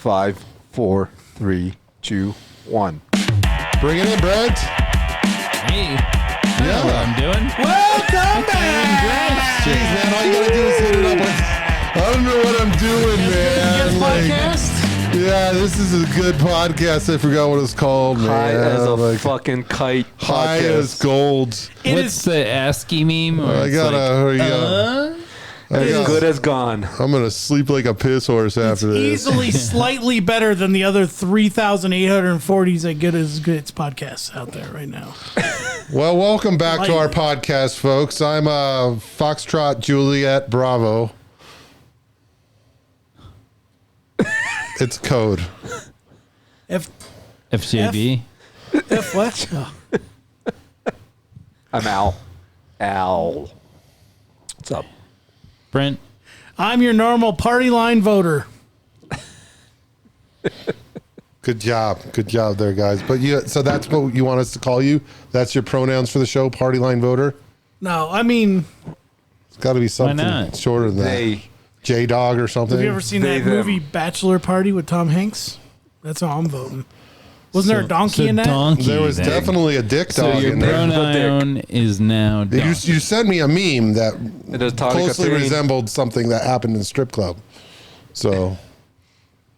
5, 4, 3, 2, 1. Bring it in, Brent. Hey. I know what I'm doing. Welcome back. Jeez, man, all you gotta do is hit it up with, I don't know what I'm doing, man. Good podcast. Yeah, this is a good podcast. I forgot what it's called, man. High as a fucking kite. High podcast. as gold. What's the ASCII meme? I gotta, As good as gone. I'm gonna sleep like a piss horse after this. Easily slightly better than the other 3,840s that Good as Grits podcasts out there right now. Well, welcome back to our podcast, folks. I'm Foxtrot Juliet Bravo. It's code. FJB. F what? Oh. I'm Al. Al. What's up? Brent. I'm your normal party line voter. Good job there, guys. But so that's what you want us to call you? That's your pronouns for the show, party line voter? No, I mean, It's got to be something not? shorter than that. They. J-Dog or something. have you ever seen They, that them. movie Bachelor Party with Tom Hanks? That's how I'm voting. Wasn't there a donkey in that? Donkey There was then. definitely a dick So dog your in there. pronoun is now You, donkey. you sent me a meme that It is Tony closely Catherine. resembled something that happened in a strip club. So,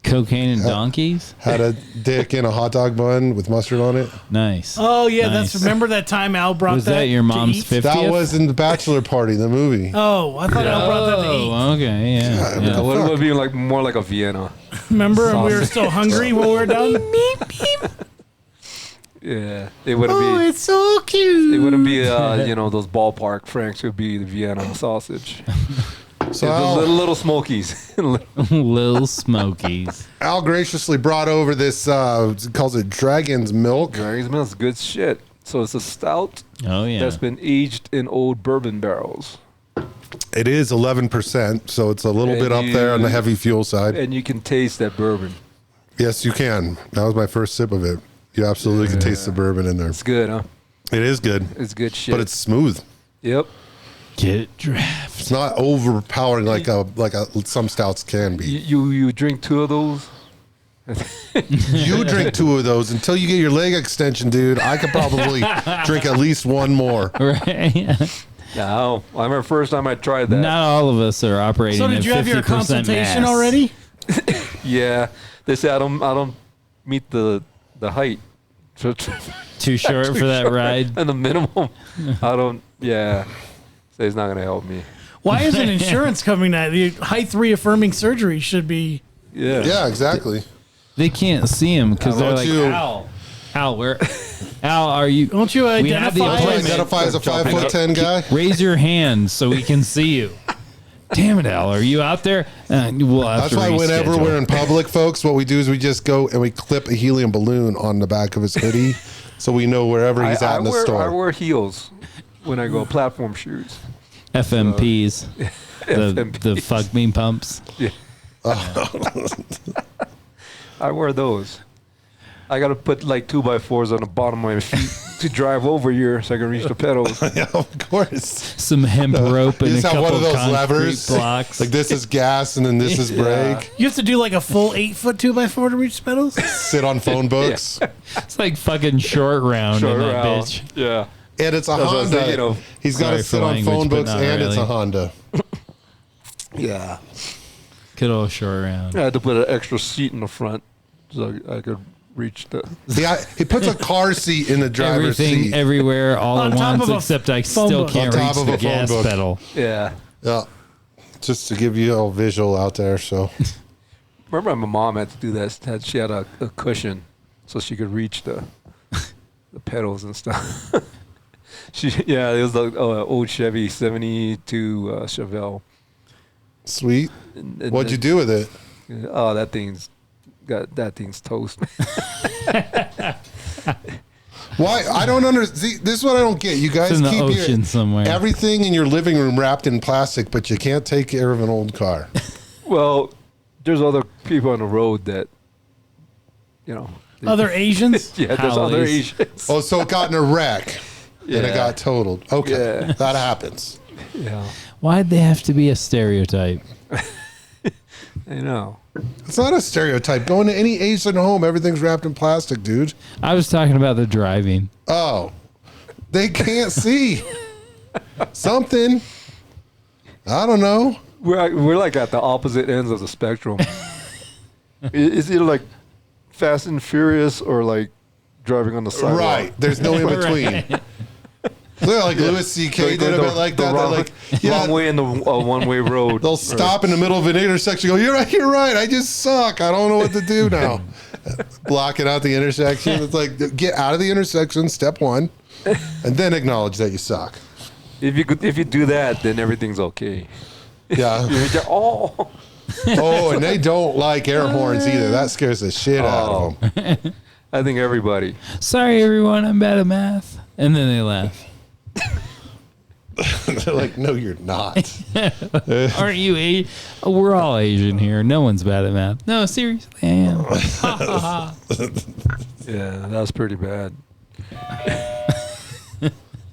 Cocaine and donkeys? had a dick in a hot dog bun with mustard on it. Nice. Oh yeah, Nice. that's remember that time Al brought Was that that your to mom's eat? 50th? That was in the bachelor party, the movie. Oh, I thought Al brought that to eat. Oh, okay, yeah. yeah. What would be like more like a Vienna? Remember, and we were still hungry when we were done. Yeah, it wouldn't Oh, be. it's so cute. It wouldn't be, those ballpark Franks. It would be the Vienna sausage. So The Al, little Smokies. Lil Smokies. Al graciously brought over this, calls it Dragon's Milk. Dragon's Milk is good shit. So it's a stout Oh, yeah. that's been aged in old bourbon barrels. It is 11%, so it's a little And bit up there on the heavy fuel side. And you can taste that bourbon. Yes, you can. That was my first sip of it. You absolutely can taste the bourbon in there. It's good, huh? It is good, It's good shit. but it's smooth. Yep. Get it draft. It's not overpowering like some stouts can be. You drink two of those. You drink two of those until you get your leg extension, dude. I could probably drink at least one more. Right? No, I remember first time I tried that. Not all of us are operating So at did you have your 50% consultation mass. already? Yeah, they say I don't meet the height. So Too short for that ride? and the minimum, I don't. Yeah, so it's not gonna help me. Why isn't insurance covering that? The height reaffirming surgery should be. Yeah. Yeah, exactly. They can't see him because How they're about like, you? Al, where? Al, are you? Don't you We have the identify? Do you appointment. identify as a 5'10" guy? Raise your hand so we can see you. Damn it, Al, are you out there? We'll have That's to why whenever reschedule. we're in public, folks, what we do is we just go and we clip a helium balloon on the back of his hoodie so we know wherever he's at in the I store. wear heels when I go platform shoes. FMPs, the fuck me pumps. Yeah. I wear those. I gotta put like 2x4s on the bottom of my feet to drive over here so I can reach the pedals. Yeah, of course. Some hemp rope You and a just have couple one of those concrete levers. blocks. Like this is gas and then this is brake. You have to do like a full 8-foot 2x4 to reach pedals. Sit on phone books. It's like fucking short round Short in that round. bitch. Yeah. And it's a That's what I Honda. say, you know. He's got to Sorry sit for on language, phone but books not and it's really. a Honda. Yeah. Good old short round. I had to put an extra seat in the front so I could reach the. See, he puts a car seat in the driver's Everything, seat. everywhere, all On at top once, of a except I phone still book. can't On top reach of the a phone gas book. pedal. Yeah. Yeah. Just to give you a visual out there. So Remember, my mom had to do that. She had a cushion so she could reach the pedals and stuff. It was like old Chevy 72 Chevelle. sweet. And What'd you do with it? Oh, that thing's toast. Why? I don't understand. See, this is what I don't get. You guys It's in the keep ocean somewhere. everything in your living room wrapped in plastic, but you can't take care of an old car. Well, there's other people on the road that, Other Asians. yeah, there's other Howleys. Asians. Oh, so it got in a wreck and it Yeah. got totaled. Okay, Yeah. that happens. Yeah. Why'd they have to be a stereotype? I know. It's not a stereotype. Going to any Asian home, everything's wrapped in plastic, dude. I was talking about the driving. Oh, they can't see something. I don't know. We're like at the opposite ends of the spectrum. It's either like Fast and Furious or like driving on the sidewalk. Right. There's no in between. They're like Louis C.K. did a bit like that. They're like, wrong way in the one-way road. They'll stop in the middle of an intersection. Go, you're right. I just suck. I don't know what to do now. Blocking out the intersection. It's like, get out of the intersection. Step one, and then acknowledge that you suck. If you do that, then everything's okay. Yeah. Oh, and they don't like air horns either. That scares the shit out of them. I think everybody. Sorry, everyone, I'm bad at math. And then they laugh. They're like, no, you're not. Aren't you Asian? Oh, we're all Asian here. No one's bad at math. No, seriously, I am. Yeah, that was pretty bad.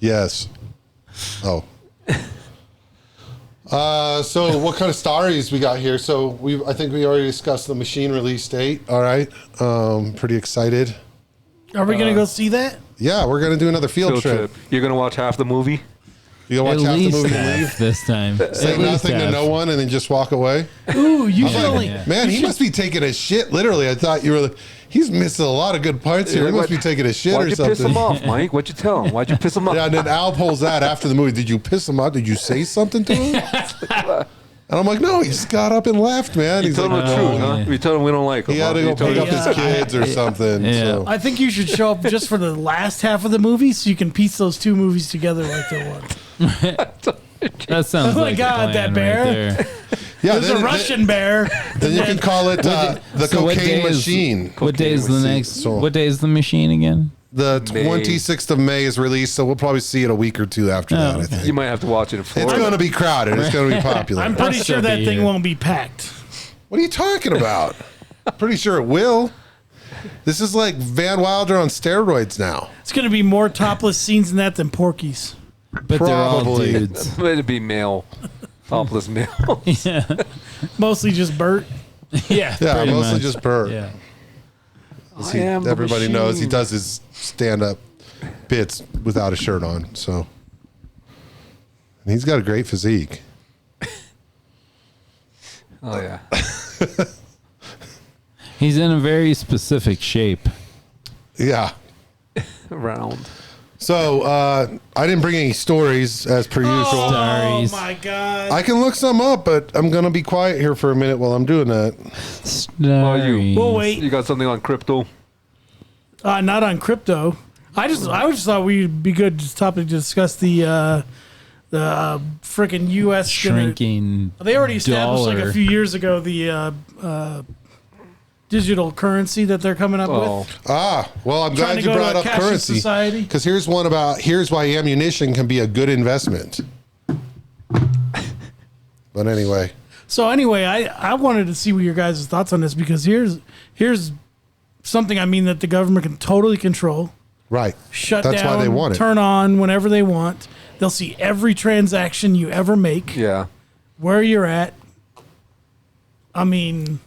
Yes. Oh. So what kind of stories we got here? So I think we already discussed the Machine release date. All right. Pretty excited. Are we gonna go see that? Yeah, we're gonna do another field trip. You're gonna watch half the movie. You gonna At watch half the least movie and half leave? this time. Say At least nothing to half. no one and then just walk away? Ooh, you should Like, only. yeah. man, he must be taking a shit. Literally, I thought you were like, he's missing a lot of good parts here. He must be taking a shit Why'd or you piss him something. off, Mike? What'd you tell him? Why'd you piss him off? Yeah, and then Al pulls that after the movie. Did you piss him off? Did you say something to him? And I'm like, no, he just got up and left, man. You He's told him like, the truth, yeah. huh? You told him we don't like him. he had to huh? go You told pick up him- his kids or something. Yeah. So. I think you should show up just for the last half of the movie, so you can piece those two movies together like they're one. That sounds Oh my like God, a that plan bear. right there. Yeah, There's a Russian bear. Then you can call it the So what cocaine day is- machine. What day is the machine. next? So- What day is the machine again? The May. 26th of May is released, so we'll probably see it a week or two after that, I okay. think. You might have to watch it in It's Florida. going to be crowded. It's going to be popular. I'm pretty I'll sure still that be thing here. won't be packed. What are you talking about? Pretty sure it will. This is like Van Wilder on steroids now. It's gonna be more topless scenes in that than Porky's. But they're all Probably. dudes. It'd be male, topless male. Yeah, Mostly just Bert. yeah, Yeah, pretty mostly much. just Bert. Yeah. I am the Everybody knows he machine. does his stand-up bits without a shirt on. So, and he's got a great physique. Oh yeah. He's in a very specific shape. Yeah. Round. So I didn't bring any stories as per usual. Stories. Oh my God. I can look some up, but I'm gonna be quiet here for a minute while I'm doing that. Stories. We'll wait. You got something on crypto? Not on crypto. I just thought we'd be good topic to discuss the freaking U.S. Shrinking. They already established like dollar. a few years ago the digital currency that they're coming up with. Well, I'm Trying glad to you go brought to a up cashless currency. society. Because here's why ammunition can be a good investment. But anyway, So anyway, I wanted to see what your guys' thoughts on this because here's something that the government can totally control. right. Shut That's down, why they want it. turn on whenever they want. They'll see every transaction you ever make, Yeah. where you're at. I mean,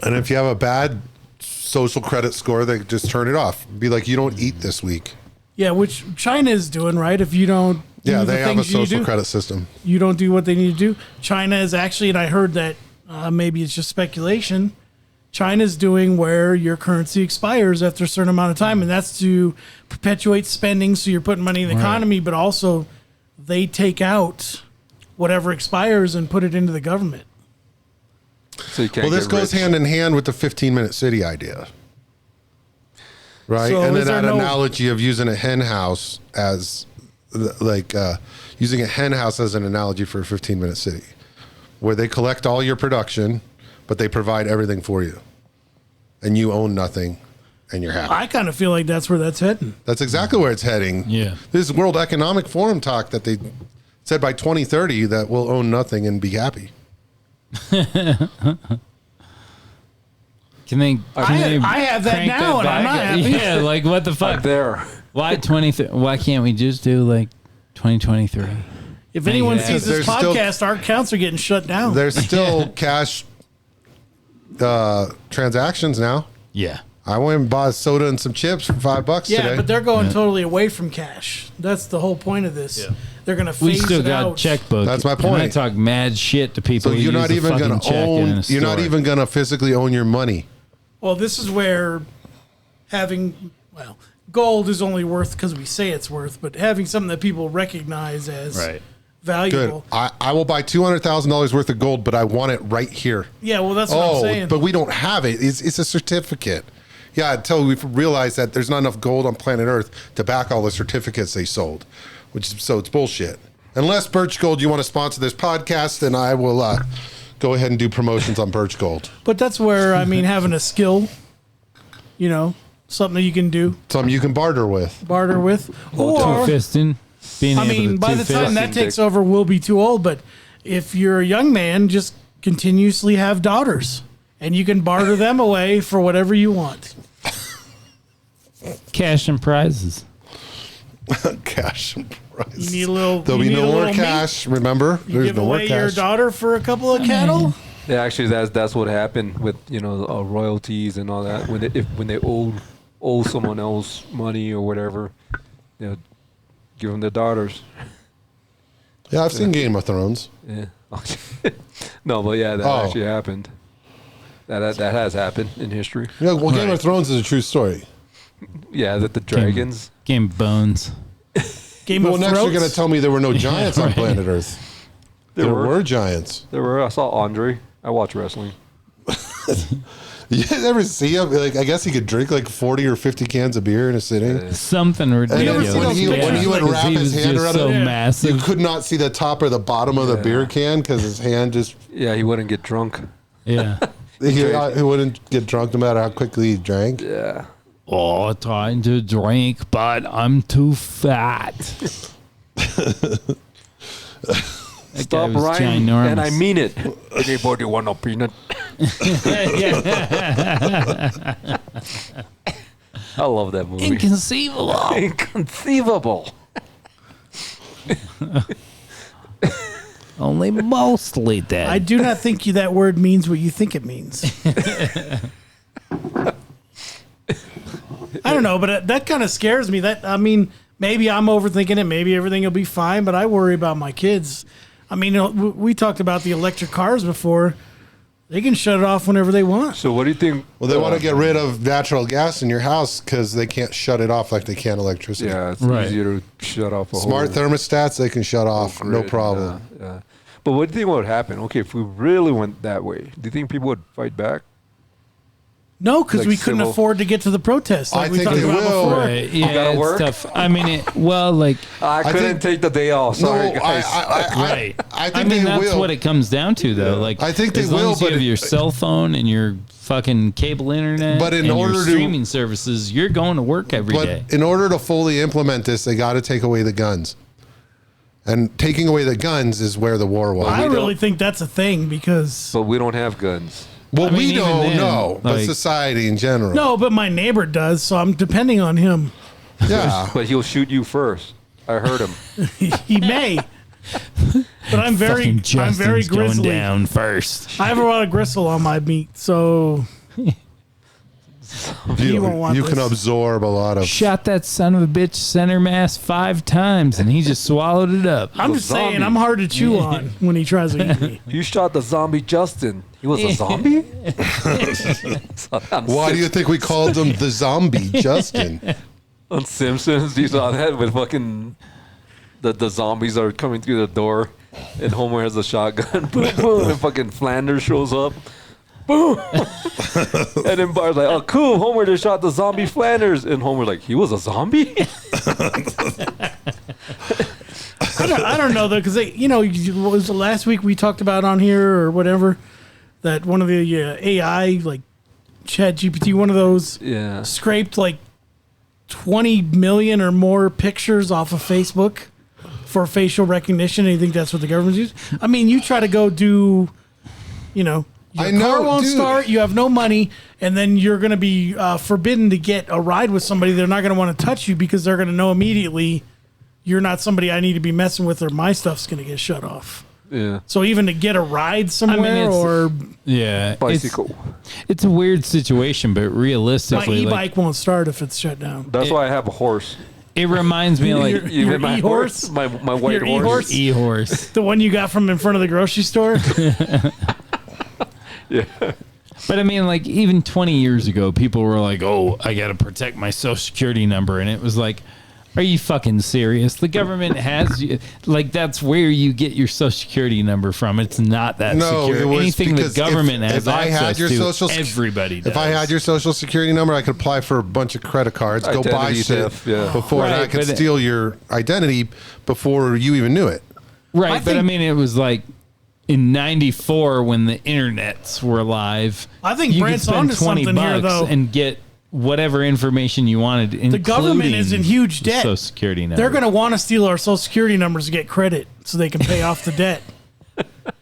And if you have a bad social credit score, they just turn it off. Be like, you don't eat this week. yeah, which China is doing, right? If you don't do Yeah, the they have a things you social do, credit system. you don't do what they need to do. China is actually, and I heard that maybe it's just speculation, China's doing where your currency expires after a certain amount of time, and that's to perpetuate spending, so you're putting money in the economy, but also they take out whatever expires and put it into the government. So you can't. Well, this get goes rich. hand in hand with the 15-minute city idea. Right? So and is then there that no- analogy of using a hen house as, using a hen house as an analogy for a 15-minute city, where they collect all your production, but they provide everything for you. And you own nothing, and you're happy. I kind of feel like that's where that's heading. That's exactly where it's heading. Yeah. This is World Economic Forum talk that they said by 2030 that we'll own nothing and be happy. Can they? I have that crank now, and I'm back? not happy. Yeah, like what the fuck? There. Why 20? Why can't we just do like 2023? If anyone Yeah. sees this There's still- podcast, our accounts are getting shut down. There's still cash transactions now. Yeah. I went and bought soda and some chips for $5 Yeah, today. but they're going totally away from cash. That's the whole point of this. Yeah. They're going to phase We still it got out. checkbook. That's my And I point. talk mad shit to people. So who you're use not a even fucking going to check in own. a You're not store. even going to physically own your money. Well, this is where having, gold is only worth because we say it's worth, but having something that people recognize as Right. valuable. Good. I will buy $200,000 worth of gold, but I want it right here. Yeah, well, that's what I'm saying. But we don't have it. It's a certificate. Yeah, until we've realized that there's not enough gold on planet Earth to back all the certificates they sold, so it's bullshit. Unless Birch Gold, you want to sponsor this podcast, then I will go ahead and do promotions on Birch Gold. But that's where, having a skill, something that you can do, Something you can barter with. Two or, fisting. Being able to by the two-fist. time that takes over, we'll be too old. But if you're a young man, just continuously have daughters, and you can barter them away for whatever you want. Cash and prizes. Cash and price. You need a little. There'll be no more cash. Remember, You there's give no more away your cash. daughter for a couple of cattle. Yeah, actually, that's what happened with royalties and all that. When they owe someone else money or whatever, give them their daughters. Yeah, I've seen Game of Thrones. Yeah. No, but yeah, that actually happened. That has happened in history. Yeah, well, Game Right. of Thrones is a true story. Yeah, that the dragons. Game of Bones. Game Well, of next Thrones. you're going to tell me there were no giants on right. planet Earth. There were giants. There were. I saw Andre. I watch wrestling. You ever see him? Like, I guess he could drink like 40 or 50 cans of beer in a sitting. Something And ridiculous. then when he would Because wrap he his was hand just around so it, massive. you could not see the top or the bottom of the beer can because his hand just Yeah, he wouldn't get drunk. Yeah. he wouldn't get drunk no matter how quickly he drank. Yeah. Oh, trying to drink, but I'm too fat. That Stop guy was rhyming, ginormous. and I mean it. Anybody want a peanut? I love that movie. Inconceivable. Inconceivable. Only mostly dead. I do not think that word means what you think it means. I don't know, but that kind of scares me. Maybe I'm overthinking it. Maybe everything will be fine, but I worry about my kids. We talked about the electric cars before. They can shut it off whenever they want. So what do you think? Well, they want to get rid of natural gas in your house because they can't shut it off like they can electricity. Yeah, it's Right. easier to shut off a Smart whole thermostats, they can shut off, no grid. problem. Yeah. But what do you think would happen? Okay, if we really went that way, do you think people would fight back? No, because Like we couldn't civil- afford to get to the protest. Like I we think talked they about will. before. Right, yeah, gotta it's work? tough. I mean, I couldn't think- take the day off. Sorry, No, guys. right. I think they that's will. what it comes down to, though. Like, I think they as long will, as you but have it- your cell phone and your fucking cable internet, But in and order your to- streaming services, you're going to work every day. But in order to fully implement this, they got to take away the guns. And taking away the guns is where the war was. I we really don't- think that's a thing because But we don't have guns. Well, I mean, we even don't then, know, but like- society in general. no, but my neighbor does, so I'm depending on him. Yeah. But he'll shoot you first. I heard him. He may, but I'm very Justin's going grizzly. down first. I have a lot of gristle on my meat, so you won't want can this. absorb a lot of. Shot that son of a bitch center mass 5 times, and he just swallowed it up. I'm a just saying zombie. I'm hard to chew on when he tries to eat me. You shot the zombie Justin. He was a zombie? Why do you think we called him the zombie, Justin? On Simpsons, you saw that with fucking the zombies are coming through the door, and Homer has a shotgun. Boom, boom, and fucking Flanders shows up. Boom, and then Bart's like, "Oh, cool! Homer just shot the zombie Flanders," and Homer's like, "He was a zombie." I don't know though, because what was the last week we talked about on here or whatever that one of the AI like ChatGPT, one of those Yeah. scraped like 20 million or more pictures off of Facebook for facial recognition. And you think that's what the government's using? I mean, you try to go do, your I car know, won't dude. start, you have no money, and then you're going to be forbidden to get a ride with somebody. They're not going to want to touch you because they're going to know immediately you're not somebody I need to be messing with or my stuff's going to get shut off. Yeah. So even to get a ride somewhere, or Bicycle. It's a weird situation, but my realistically, e-bike won't start if it's shut down. That's why I have a horse. it reminds me of like You Your hit my e-horse? My white Your horse. e-horse? e-horse. The one you got from in front of the grocery store. Yeah. But I mean, like, even 20 years ago, people were like, oh, I got to protect my social security number. And it was like, are you fucking serious? The government has you. Like, that's where you get your social security number from. It's not that No, secure. it was Anything the because government has if I had access your to, social everybody does. If I had your social security number, I could apply for a bunch of credit cards, go buy Identity shit theft, yeah. before, and I Right, could but steal your identity before you even knew it. Right, but I think- mean, it was like in '94 when the internets were live. I think you Brent's could spend onto 20 something here, bucks though. and get whatever information you wanted. The government is in huge debt. Social security number. They're going to want to steal our social security numbers to get credit so they can pay off the debt.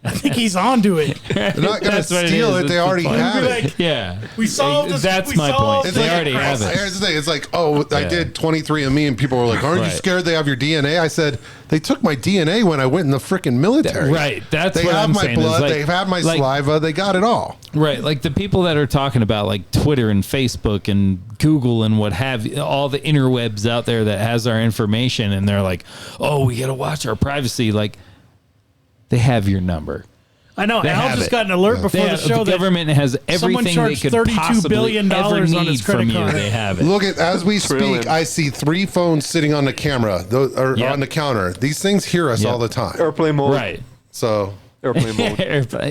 I think he's onto it. They're not going to That's what it steal is. it. It's They the already point. have Be it. like, Yeah, we solved this. That's we my solved point. this. They already have it. Here's the thing. It's like, oh, I Yeah. did 23andMe, and people were like, aren't you Right. scared they have your DNA? I said, they took my DNA when I went in the freaking military. Right, that's they what have I'm my saying, is blood. like- they have my like- saliva. They got it all. right. Like the people that are talking about like Twitter and Facebook and Google and what have you, all the interwebs out there that has our information, and they're like, oh, we got to watch our privacy. Like, they have your number. I know. They Al have just it. got an alert before They the have- show the that government has someone everything they charged could $32 possibly billion ever on need his credit from you. card. They have it. Look at as we Trillion. speak, I see 3 phones sitting on the camera, or Yep. on the counter. These things hear us Yep. all the time. Airplane mode. Right. So Airplane mode.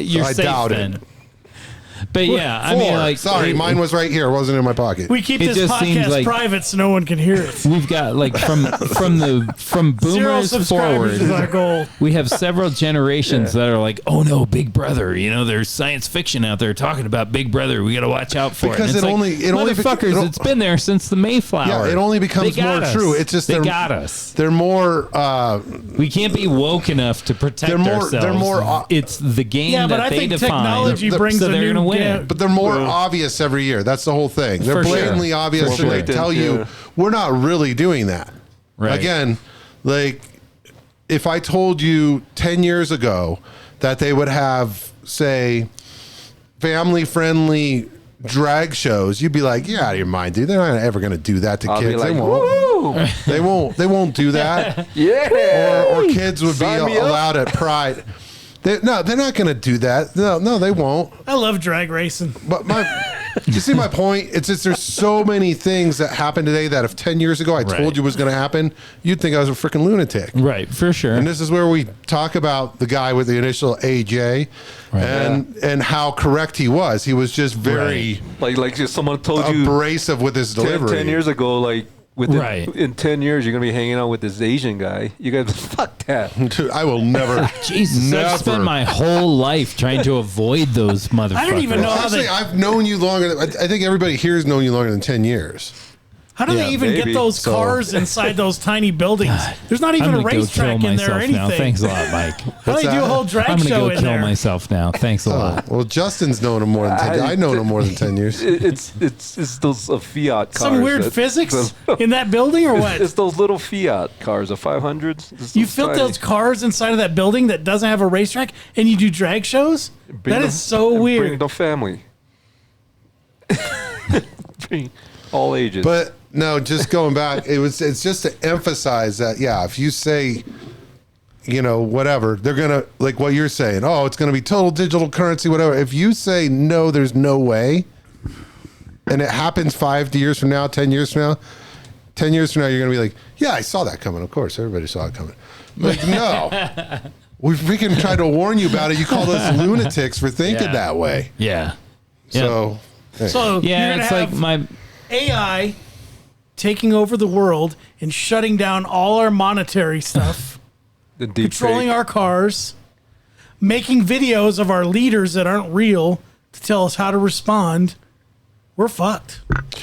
You're I safe doubt it. then. But yeah, I 4. mean, like, Sorry, mine was right here. It wasn't in my pocket. we keep It this just seems podcast like- private so no one can hear it. We've got like from Zero boomers subscribers is our forward. goal. We have several generations that are like, oh no, Big Brother. You know, there's science fiction out there talking about Big Brother. We got to watch out for Because it. And it only- it's it like, only motherfuckers. it'll- It's been there since the Mayflower. Yeah, it only becomes They got more us. true. It's just they they're- got us. They're more. We can't be woke enough to protect They're more- ourselves. they're more- it's the game Yeah, but that I they think define. technology The- brings so a they're new gonna win. yeah, But they're more obvious every year. That's the whole thing. They're For sure. blatantly obvious, For and they sure. tell you Yeah. we're not really doing that. Right. Again, like if I told you 10 years ago that they would have, say, family-friendly drag shows, you'd be like, "Yeah, out of your mind, dude. They're not ever going to do that to I'll be kids. like, they won't. woo! They won't. They won't do that." Yeah. or kids would be Sign me up. allowed at Pride. They're not going to do that. No, they won't. I love drag racing. But you see my point? It's just there's so many things that happen today that if 10 years ago I Right. told you was going to happen, you'd think I was a freaking lunatic. Right, for sure. And this is where we talk about the guy with the initial AJ and how correct he was. He was just very Like if someone told you abrasive with his 10, delivery. 10 years ago, like within Right. in 10 years, you're gonna be hanging out with this Asian guy. You guys, fuck that. Dude, I will never. Jesus, never. I've spent my whole life trying to avoid those motherfuckers. I don't even know how Actually, they I've known you longer. I think everybody here has known you longer than 10 years. how do Yeah, they even maybe. get those So- cars inside those tiny buildings? There's not I'm even a gonna go kill racetrack in there or myself now. anything. Thanks a lot, Mike. How do they do a that? whole drag I'm gonna show go in kill there? myself now. Thanks a lot. Well, Justin's known him more than 10 years. I know him more than 10 years. It's those Fiat cars. Some weird that- physics in that building or what? It's those little Fiat cars, the 500s. It's You those built tiny- those cars inside of that building that doesn't have a racetrack, and you do drag shows? Bring That the- is so Bring weird. the family. Bring all ages. But no, just going back, it's just to emphasize that, yeah, if you say, whatever, they're going to, like what you're saying, oh, it's going to be total digital currency, whatever. If you say, no, there's no way, and it happens 5 years from now, 10 years from now, 10 years from now, you're going to be like, yeah, I saw that coming. Of course, everybody saw it coming. Like, no. We freaking tried to warn you about it. You called us lunatics for thinking Yeah. that way. Yeah. So, hey. So you're Yeah, gonna it's like have my AI taking over the world and shutting down all our monetary stuff, the deep controlling fake. our cars, making videos of our leaders that aren't real to tell us how to respond. We're fucked.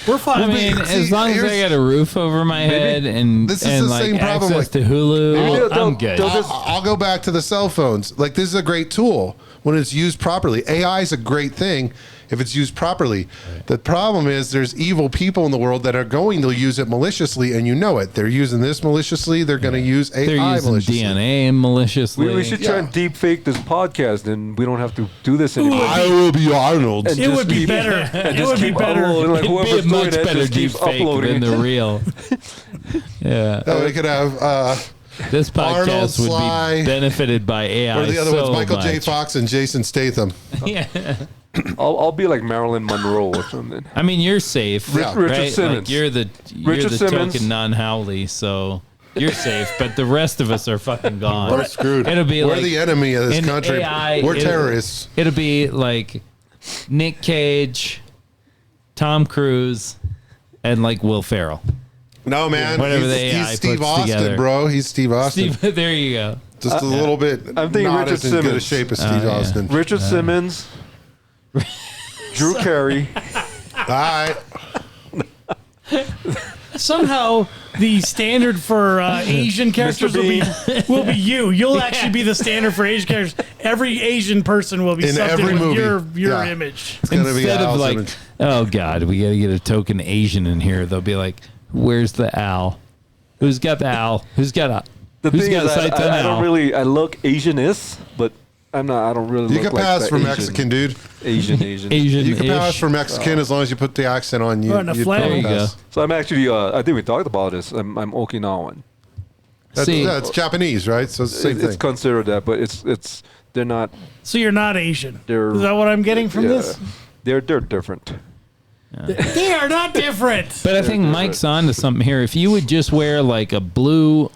We're fucked. I mean, See, as long as I here's- got a roof over my head and This is and the like same problem, access like- to Hulu, they'll- I'm good. they'll just- I'll go back to the cell phones. Like, this is a great tool when it's used properly. AI is a great thing. if it's used properly. The problem is there's evil people in the world that are going to use it maliciously, and you know it. They're using this maliciously. They're going to use AI They're using maliciously. DNA maliciously. We should try and deep fake this podcast, and we don't have to do this anymore. I will be Arnold. And It just would be keep- better. and It just would be keep better. uploading, like, It'd be a whoever's doing much it better just deep keeps fake uploading than it. the real. Yeah. We could have This Arnold, podcast would Sly, be benefited by AI. or the other so ones, Michael J. much. Fox and Jason Statham. Yeah. I'll be like Marilyn Monroe or something. I mean, you're safe. Yeah. Richard right? Simmons. Like you're the Richard Simmons. token non-Howley, so you're safe. But the rest of us are fucking gone. We're screwed. It'll be We're like the enemy of this in country. AI, We're terrorists. It'll be like Nick Cage, Tom Cruise, and like Will Ferrell. No, man. Whatever the he's AI Steve puts Austin, together. bro. He's Steve Austin. Steve, there you go. Just a little bit. I'm thinking not Richard as in good a Simmons. shape as Steve yeah. Austin. Richard Simmons, Drew Carey. All right. Somehow the standard for Asian characters will be you. You'll actually be the standard for Asian characters. Every Asian person will be In something every with movie. your Yeah. image. It's going to be Instead of Al's like, image. oh God, we got to get a token Asian in here. They'll be like, where's the Al? Who's got the Al? Who's got a? The who's thing got is, sights on I Al? don't really. I look Asian-ist, but I'm not. I don't really. You look can like pass the for Asian- Mexican, dude. Asian. Asian. You can pass for Mexican as long as you put the accent on you. Or on a you'd flag. probably There you pass. So I'm actually. I think we talked about this. I'm Okinawan. See, That's Japanese, right? So it's the same It's thing. considered that, but it's. They're not. So you're not Asian. They're- Is that what I'm getting from yeah, this? They're different. They are not different. but I think Mike's on to something here. If you would just wear like a blue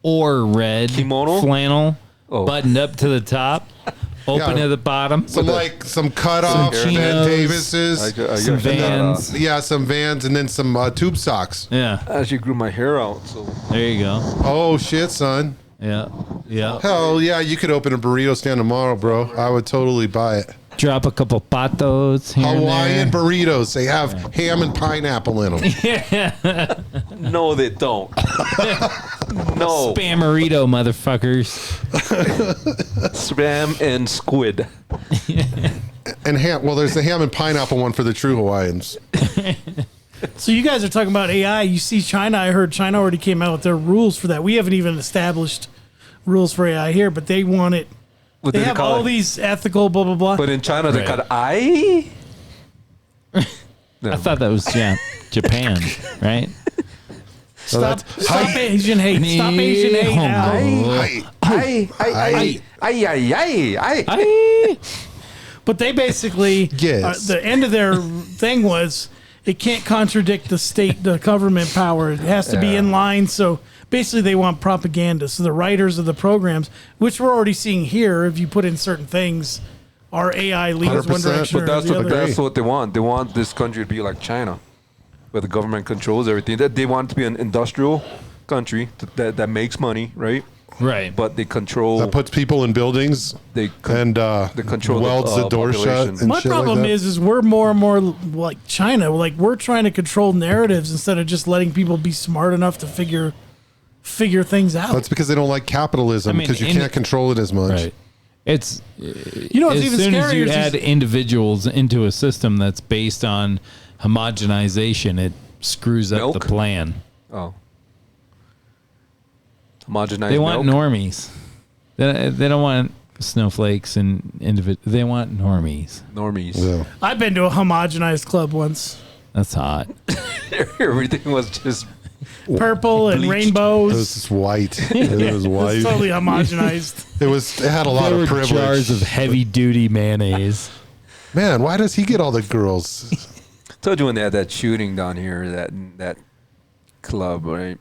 or red Kimono? flannel Oh. buttoned up to the top, open Yeah. at the bottom, Some cut off Some Van chinos, Davises. I some got that, Vans. Yeah, some Vans and then some tube socks. Yeah, I actually grew my hair out, so there you go. Oh shit, son. Yeah, yeah. Hell yeah, you could open a burrito stand tomorrow, bro. I would totally buy it. Drop a couple patos here Hawaiian and there. burritos. They have ham and pineapple in them. no, they don't. No, Spammerito, motherfuckers. spam and squid. And ham. Well, there's the ham and pineapple one for the true Hawaiians. So you guys are talking about AI. You see China. I heard China already came out with their rules for that. We haven't even established rules for AI here, but they want it. What They do have call all it? these ethical blah blah blah. But in China, they Right. got I. I thought that was Japan, right? stop that's- stop Asian hate. Stop Asian hate. Al. Hi. But they basically, Yes. the end of their thing was it can't contradict the state, the government power. It has to be in line. So basically, they want propaganda. So the writers of the programs, which we're already seeing here, if you put in certain things, our AI leans one 100%, direction But or that's the what other. that's what they want. They want this country to be like China, where the government controls everything. That they want it to be an industrial country that makes money, right? Right. But they control. That puts people in buildings they and they control welds the door shut. population. And My shit problem like that. is we're more and more like China. Like we're trying to control narratives instead of just letting people be smart enough to figure things out. That's because they don't like capitalism I mean, because you in- can't control it as much. Right. It's You know what's as even soon as scarier you is add just- individuals into a system that's based on homogenization, it screws up the Milk? plan. Oh, homogenized. They want milk? normies. They don't want snowflakes and They want normies. Normies. Yeah. I've been to a homogenized club once. That's hot. Everything was just Purple and Bleached. It rainbows. was just white. It was white. It's totally homogenized. It had a lot There of were privilege. jars of heavy duty mayonnaise. Man, why does he get all the girls? told you when they had that shooting down here, that club, right?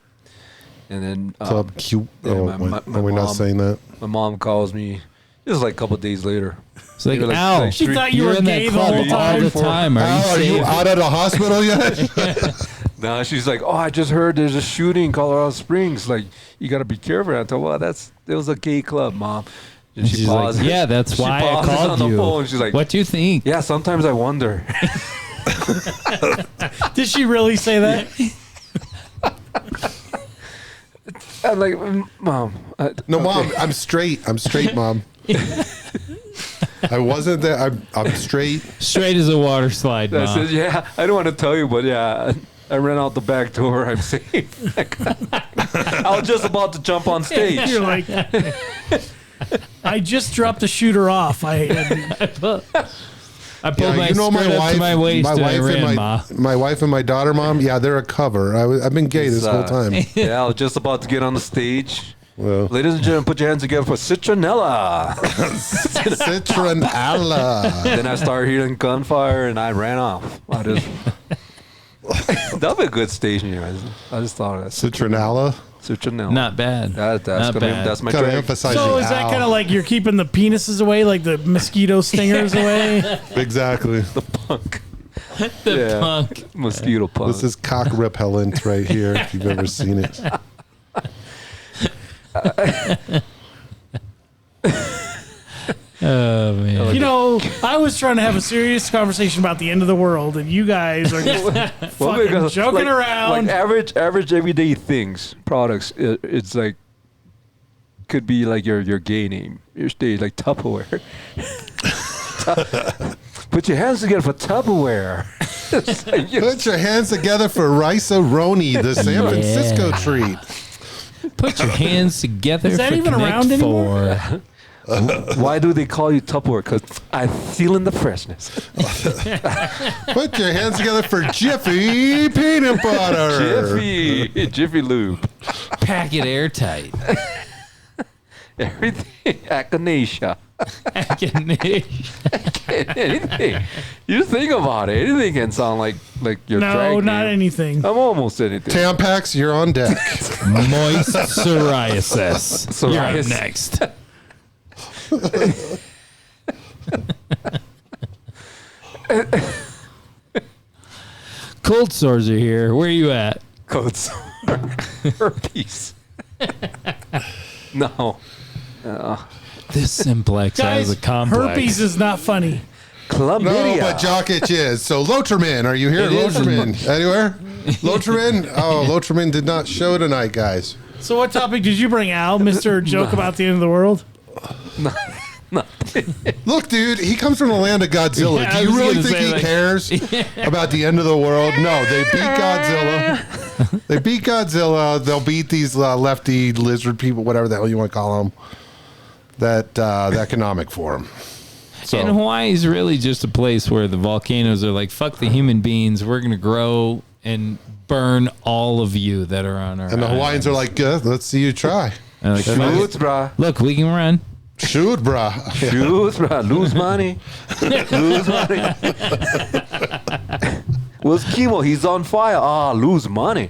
And then Club cute. yeah, Oh, my- wait, my- my are we not mom- saying that? my mom calls me. This was like a couple days later. It's like, They were ow, like She three- thought you you're were in gay that the club whole all time. the time. Are you Al, are you safe? out of the hospital yet? No, she's like, oh, I just heard there's a shooting in Colorado Springs. Like, you got to be careful. I told her, well, it was a gay club, Mom. And And she's like, pauses. yeah, that's She why I pauses called on the you. phone. She's like, What do you think? yeah, sometimes I wonder. Did she really say that? I'm like, Mom. No, okay." Mom, I'm straight. I'm straight, Mom. I wasn't there. I'm straight. Straight as a water slide, I Ma. said, yeah, I don't want to tell you, but yeah, I ran out the back door. I'm safe. I was just about to jump on stage. You're like, I just dropped the shooter off. I pulled my you know skirt up to my waist and I ran, Ma. my wife and my daughter, Mom. Yeah, they're a cover. I've been gay this whole time. Yeah, I was just about to get on the stage. Well, Ladies and gentlemen, put your hands together for Citronella. Citronella. Then I started hearing gunfire and I ran off. That'd be a good stage name. I just thought of that. Citronella. Citronella. Not bad. That's Not bad. That's my Gotta drag. emphasize so the is that owl. kind of like you're keeping the penises away, like the mosquito stingers away? Exactly. Punk. The punk. Mosquito punk. This is cock repellent right here. If you've ever seen it. Oh, man. You know, I was trying to have a serious conversation about the end of the world, and you guys are just fucking because, joking around. Like average everyday things, products. It's like could be like your gay name, your stage, like Tupperware. Put your hands together for Tupperware. It's like, Put your hands together for Rice-A-Roni, the San Yeah. Francisco treat. Put your hands together Is that for even Connect around anymore? 4. why do they call you Tupperware? Because I'm feeling the freshness. Put your hands together for Jiffy peanut butter. Jiffy Lube. Pack it airtight. Everything. Echinacea. Anything. You think about it. Anything can sound like your No, drag not name. anything. I'm almost anything. Tampax, you're on deck. Moist psoriasis. You're up Psoriasis. next. Cold sores are here. Where are you at? Codes. Herpes. No. This simplex Guys, has a complex. herpes is not funny. No, Chlamydia. but jock itch is. So Loterman, are you here? It is. Loterman, anywhere? Loterman? Oh, Loterman did not show tonight, guys. So what topic did you bring, Al? Mr. Joke about the end of the world? Look, dude, he comes from the land of Godzilla. Yeah, I Do you was really gonna think say, he like- cares about the end of the world? No, they beat Godzilla. They beat Godzilla. They'll beat these lefty lizard people, whatever the hell you want to call them. That economic forum. So And Hawaii is really just a place where the volcanoes are like, fuck the human beings. We're going to grow and burn all of you that are on our and the Hawaiians are like, let's see you try. are like, Shoots, brah. look, we can run. Shoot, brah. Shoots, brah. Lose money. Lose money. Where's Kimo? He's on fire. Ah, lose money.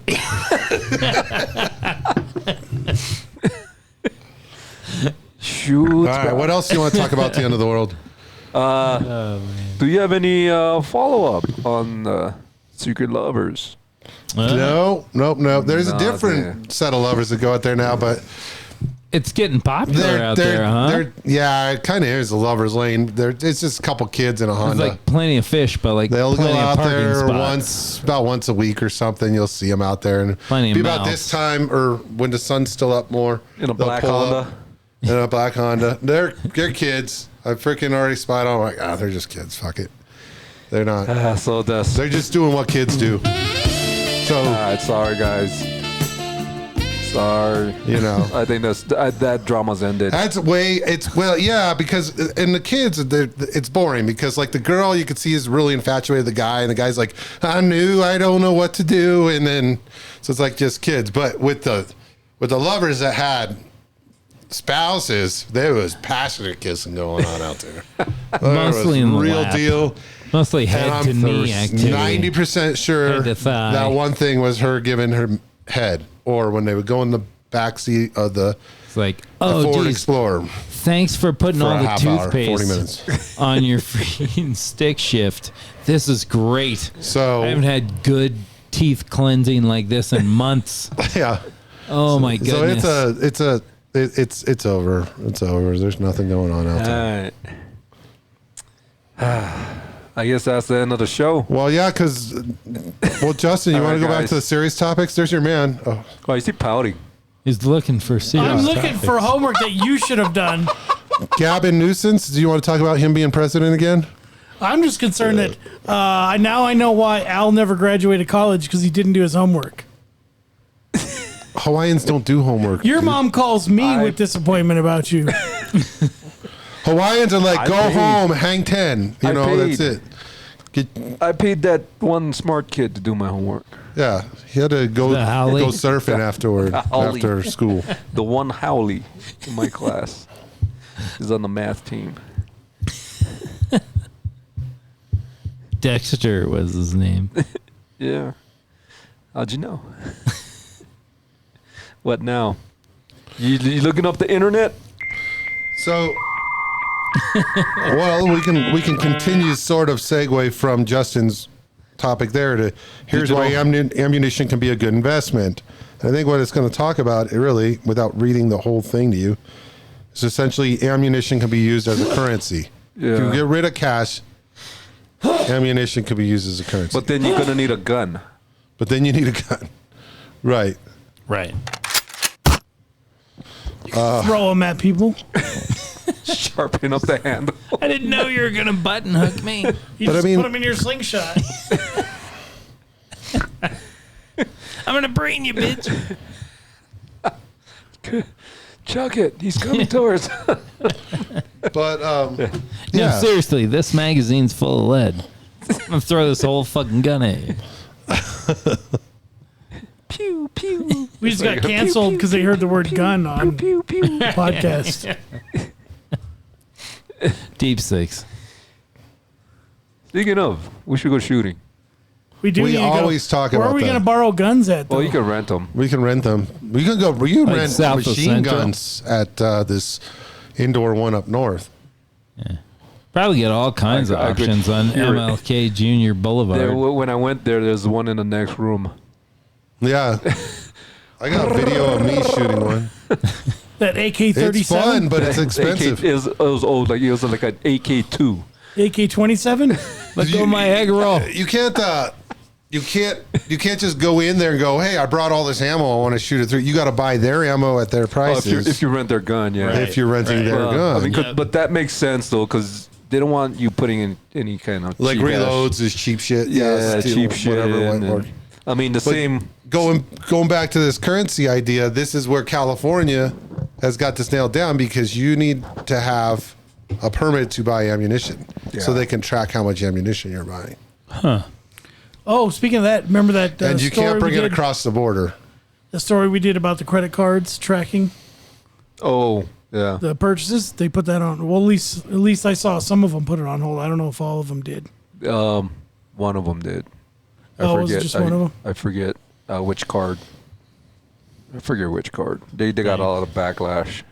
Shoots, All right, brah. what else do you want to talk about the end of the world? Do you have any follow-up on Secret Lovers? No. There's a Nah, different set of lovers that go out there now, but It's getting popular out there, huh? yeah, it kind of is a lover's lane. It's just a couple kids in a There's Honda. like plenty of fish, but like They'll go plenty of out parking there spots. about once a week or something. You'll see them out there, and Plenty of be about mouths. this time or when the sun's still up more. In a they'll black pull up Honda? In a black Honda. They're kids. I freaking already spied on. I'm like, they're just kids. Fuck it. They're not. So that's... They're just doing what kids do. So All right, sorry, guys. Sorry. you know. I think that drama's ended. Yeah, because in the kids, it's boring because like the girl you could see is really infatuated with the guy, and the guy's like, I don't know what to do, and then so it's like just kids. But with the lovers that had spouses, there was passionate kissing going on out there. Mostly in the real lap. deal. Mostly And head to knee activity. 90% sure Head to thigh. that one thing was her giving her head, or when they would go in the backseat of the It's like, Ford oh, geez, Explorer thanks for putting for all a the half hour, 40 toothpaste minutes. on your freaking stick shift. This is great. So I haven't had good teeth cleansing like this in months. yeah. Oh my goodness. So it's over. It's over. There's nothing going on out there. All right. I guess that's the end of the show. Well, yeah, because Justin, you All want to right, go back guys. to the serious topics? There's your man. Oh, Oh, you see pouting. He's looking for serious I'm looking topics. for homework that you should have done. Gavin Newsom, do you want to talk about him being president again? I'm just concerned that now I know why Al never graduated college, because he didn't do his homework. Hawaiians don't do homework. Your dude. mom calls me with disappointment about you. Hawaiians are like, I go paid. home, hang 10. You I know, paid. that's it. I paid that one smart kid to do my homework. Yeah, he had to go The Howley. surfing afterward, Howley. after school. The one Howley in my class is on the math team. Dexter was his name. Yeah. How'd you know? What now? You looking up the internet? So, well, we can continue sort of segue from Justin's topic there to here's why ammunition can be a good investment. And I think what it's going to talk about, really, without reading the whole thing to you, is essentially ammunition can be used as a currency. Yeah. If you get rid of cash, ammunition can be used as a currency. But then you're gonna need a gun. But then you need a gun. Right. Right. Throw them at people. Sharpen up the handle. I didn't know you were gonna button hook me. You But I just mean- put them in your slingshot. I'm gonna brain you, bitch. Chuck it. He's coming towards. But, No, yeah. seriously, this magazine's full of lead. I'm gonna throw this whole fucking gun at you. Pew pew. We just got canceled because they heard the word gun on Pew pew. podcast. Deep Six. Speaking of, we should go shooting. We do. We need to always go. talk Where about are we that. going to borrow guns at? Though? Well, you can rent them. We can rent them. We can go. You Like rent south of machine Central? guns at this indoor one up north. Probably get all kinds of I could options on hear it. MLK Junior Boulevard. There, when I went there, there's one in the next room. Yeah, I got a video of me shooting one. that AK-37, It's fun, but it's expensive. It was old. Like it was like an AK-2. AK-27. Let go of my egg roll. You can't. You can't just go in there and go, "Hey, I brought all this ammo. I want to shoot it through." You got to buy their ammo at their Oh, prices. if you rent their gun, yeah. if you're renting their Well, gun, I mean, but that makes sense though, because they don't want you putting in any kind of like cheap ass- reloads is cheap shit. Yeah, steel, cheap shit. Whatever. and Or- I mean, the same. Going back to this currency idea, this is where California has got this nailed down because you need to have a permit to buy ammunition, so Yeah. they can track how much ammunition you're buying, Oh, speaking of that, remember that and you story can't bring we it did? across the border. The story we did about the credit cards tracking Oh, yeah. the purchases. They put that on. Well, at least I saw some of them put it on hold. I don't know if all of them did. One of them did. Oh, was it just one of them? I forget which card. I forget which card. They got a lot of backlash.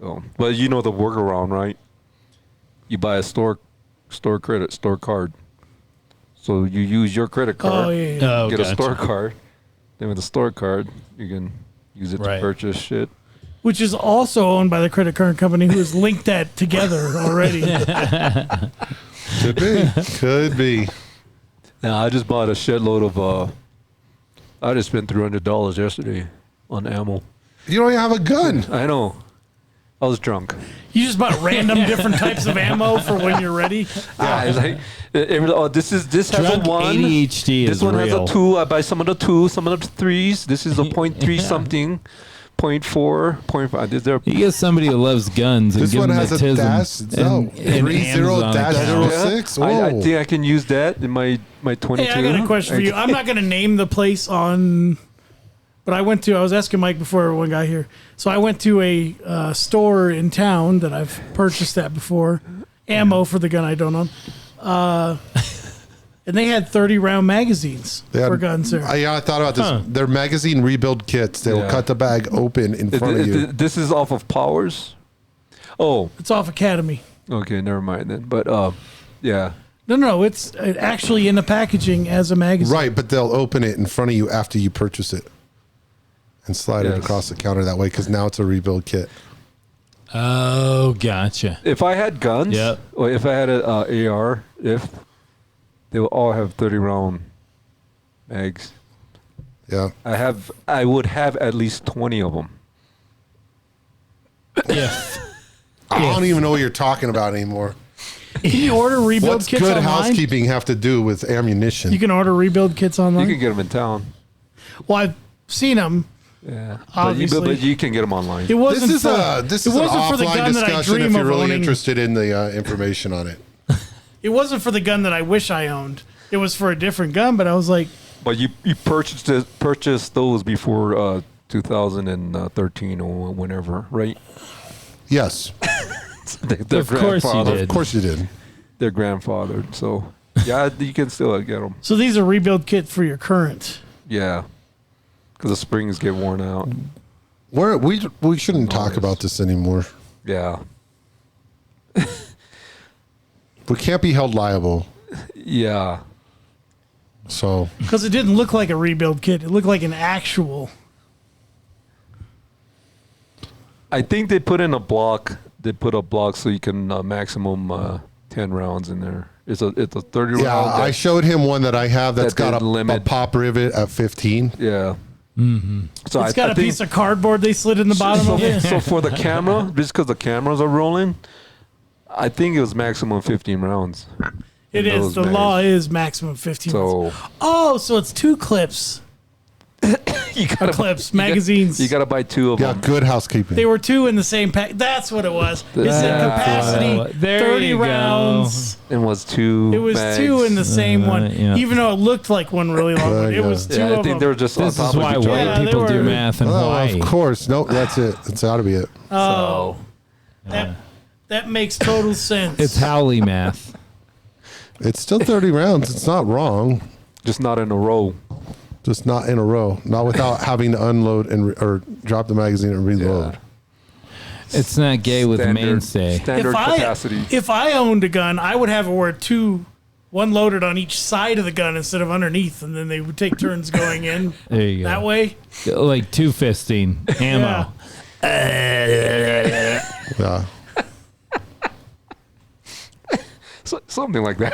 Oh, but you know the workaround, right? You buy a store card. So you use your credit card. Oh yeah, yeah. Oh, Get gotcha. a store card. Then with the store card, you can use it Right. to purchase shit. Which is also owned by the credit card company who has linked that together already. Could be. Now I just bought a shitload of. I just spent $300 yesterday on ammo. You don't even have a gun. I know. I was drunk. You just bought random different types of ammo for when you're ready. It's like, this has Drunk a 1. ADHD This is one real. has a 2. I buy some of the 2, some of the 3s. This is a 0.3 something, 0.4, 0.5. Is there? You get somebody who loves guns and This give one them has the a tism dash. No, and 30 Amazon dash account. 06. I Whoa. think I can use that in my 22. Hey, I got a question for you. I'm not going to name the place on, but I was asking Mike before everyone got here. So I went to a store in town that I've purchased at before, ammo for the gun I don't own. And they had 30 round magazines They had- for guns there. I thought about this. They're magazine rebuild kits. They will Yeah. cut the bag open in front of you. This is off of Powers. Oh, It's off Academy. okay, never mind then. But yeah. No, it's actually in the packaging as a magazine. Right, but they'll open it in front of you after you purchase it and slide it Yes. across the counter that way because now it's a rebuild kit. Oh, gotcha. If I had guns, Yep. or if I had an AR, they will all have 30 round mags. Yeah. I would have at least 20 of them. Yeah. I don't even know what you're talking about anymore. Can you order rebuild What's kits good online? housekeeping have to do with ammunition? You can order rebuild kits You online. can get them in town. Well, I've seen them. Yeah, Obviously. but you can get them online. It wasn't This is for, this it is an wasn't for the offline gun that I discussion dream if you're of really owning. interested in the information on it. It wasn't for the gun that I wish I owned. It was for a different gun, but I was like, But you purchased those before 2013 or whenever, right? Yes, Their Of course you grandfather- did. of course you did. Their grandfather. So yeah, you can still get them. so these are rebuild kits for your current. Yeah, because the springs get worn out. We shouldn't talk Nice. about this anymore. Yeah, We can't be held liable. yeah. So Because it didn't look like a rebuild kit. It looked like an actual. I think they put in a block. They put a block so you can maximum 10 rounds in there. It's a 30 yeah, round. I showed him one that I have that's that got didn't a limit. pop rivet at 15. Yeah. So It's got a piece of cardboard they slid in the bottom so, of it. so for the camera, just because the cameras are rolling, I think it was maximum 15 rounds. It in is. those The bags. law is maximum 15. So Oh, so it's 2 clips. you gotta Clips, magazines. You gotta buy 2 of Yeah, them. good housekeeping. They were 2 in the same pack. That's what it was. It said That's capacity there 30 you go. rounds. And was 2. It was bags. 2 in the same one, yeah. even though it looked like one really long one. It yeah. was 2 Yeah, I of think them. they were just This on is top why of each white other. Yeah, they people do were- math in Oh, Hawaii. of course. No, that's it. That's got to be it. Oh, that makes total sense. It's Howley math. It's still 30 rounds. It's not wrong. Just not in a row. Just not in a row. Not without having to unload or drop the magazine and reload. It's not gay with Standard- mainstay. Standard capacity. If I owned a gun, I would have it where 2, one loaded on each side of the gun instead of underneath, and then they would take turns going in There you go. that way. Like 2-fisting ammo. Yeah. Yeah. Something like that.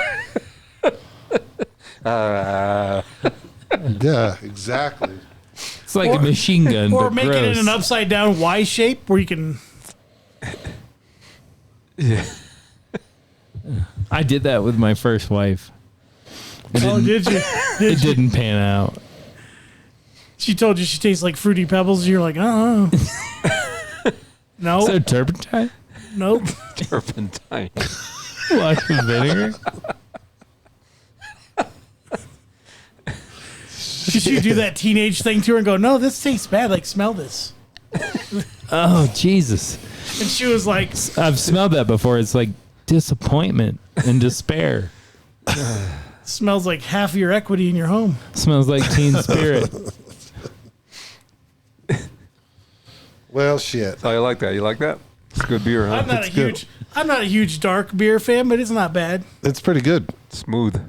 Yeah, exactly. It's like a machine gun, Or but make it in gross. an upside down Y shape where you can. Yeah. I did that with my first wife. Oh, did you? It didn't pan out. She told you she tastes like Fruity Pebbles. You're like, oh. No, So turpentine? nope. Turpentine. Wash with vinegar? Did you do that teenage thing to her and go, no, this tastes bad. Like, smell this. Oh, Jesus. And she was like, I've smelled that before. It's like disappointment and despair. smells like half of your equity in your home. Smells like teen spirit. Well, shit. Oh, you like that? You like that? It's good beer, huh? I'm not a huge dark beer fan, but it's not bad. It's pretty good. Smooth.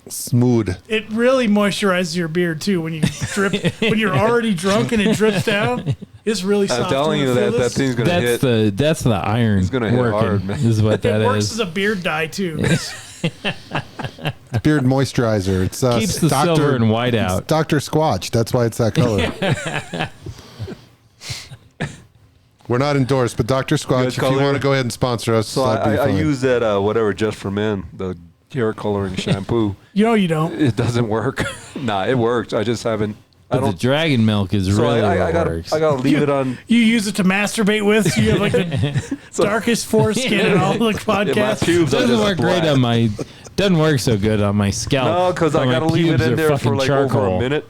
Smooth. It really moisturizes your beard too when you drip when you're already drunk and it drips down. It's really soft. I'm telling and you that fearless. thing's gonna hit. That's the iron gonna hit working. hard, man. Is what that It works is. as a beard dye too. Beard moisturizer. It's Keeps the silver and white out. Dr. Squatch. That's why it's that color. We're not endorsed, but Dr. Squatch, if you color. want to go ahead and sponsor us, So that'd be I fine. use that whatever Just for Men, the hair coloring shampoo. You know you don't. It doesn't work. Nah, it works. I just haven't. I But the don't. dragon milk is So really I what gotta works. I gotta leave it on. You use it to masturbate with. So you have like the darkest foreskin in all the My podcasts. pubes are doesn't just work black. great on my. Doesn't work so good on my scalp. No, because I My gotta leave it pubes in are there for fucking like over charcoal. a minute.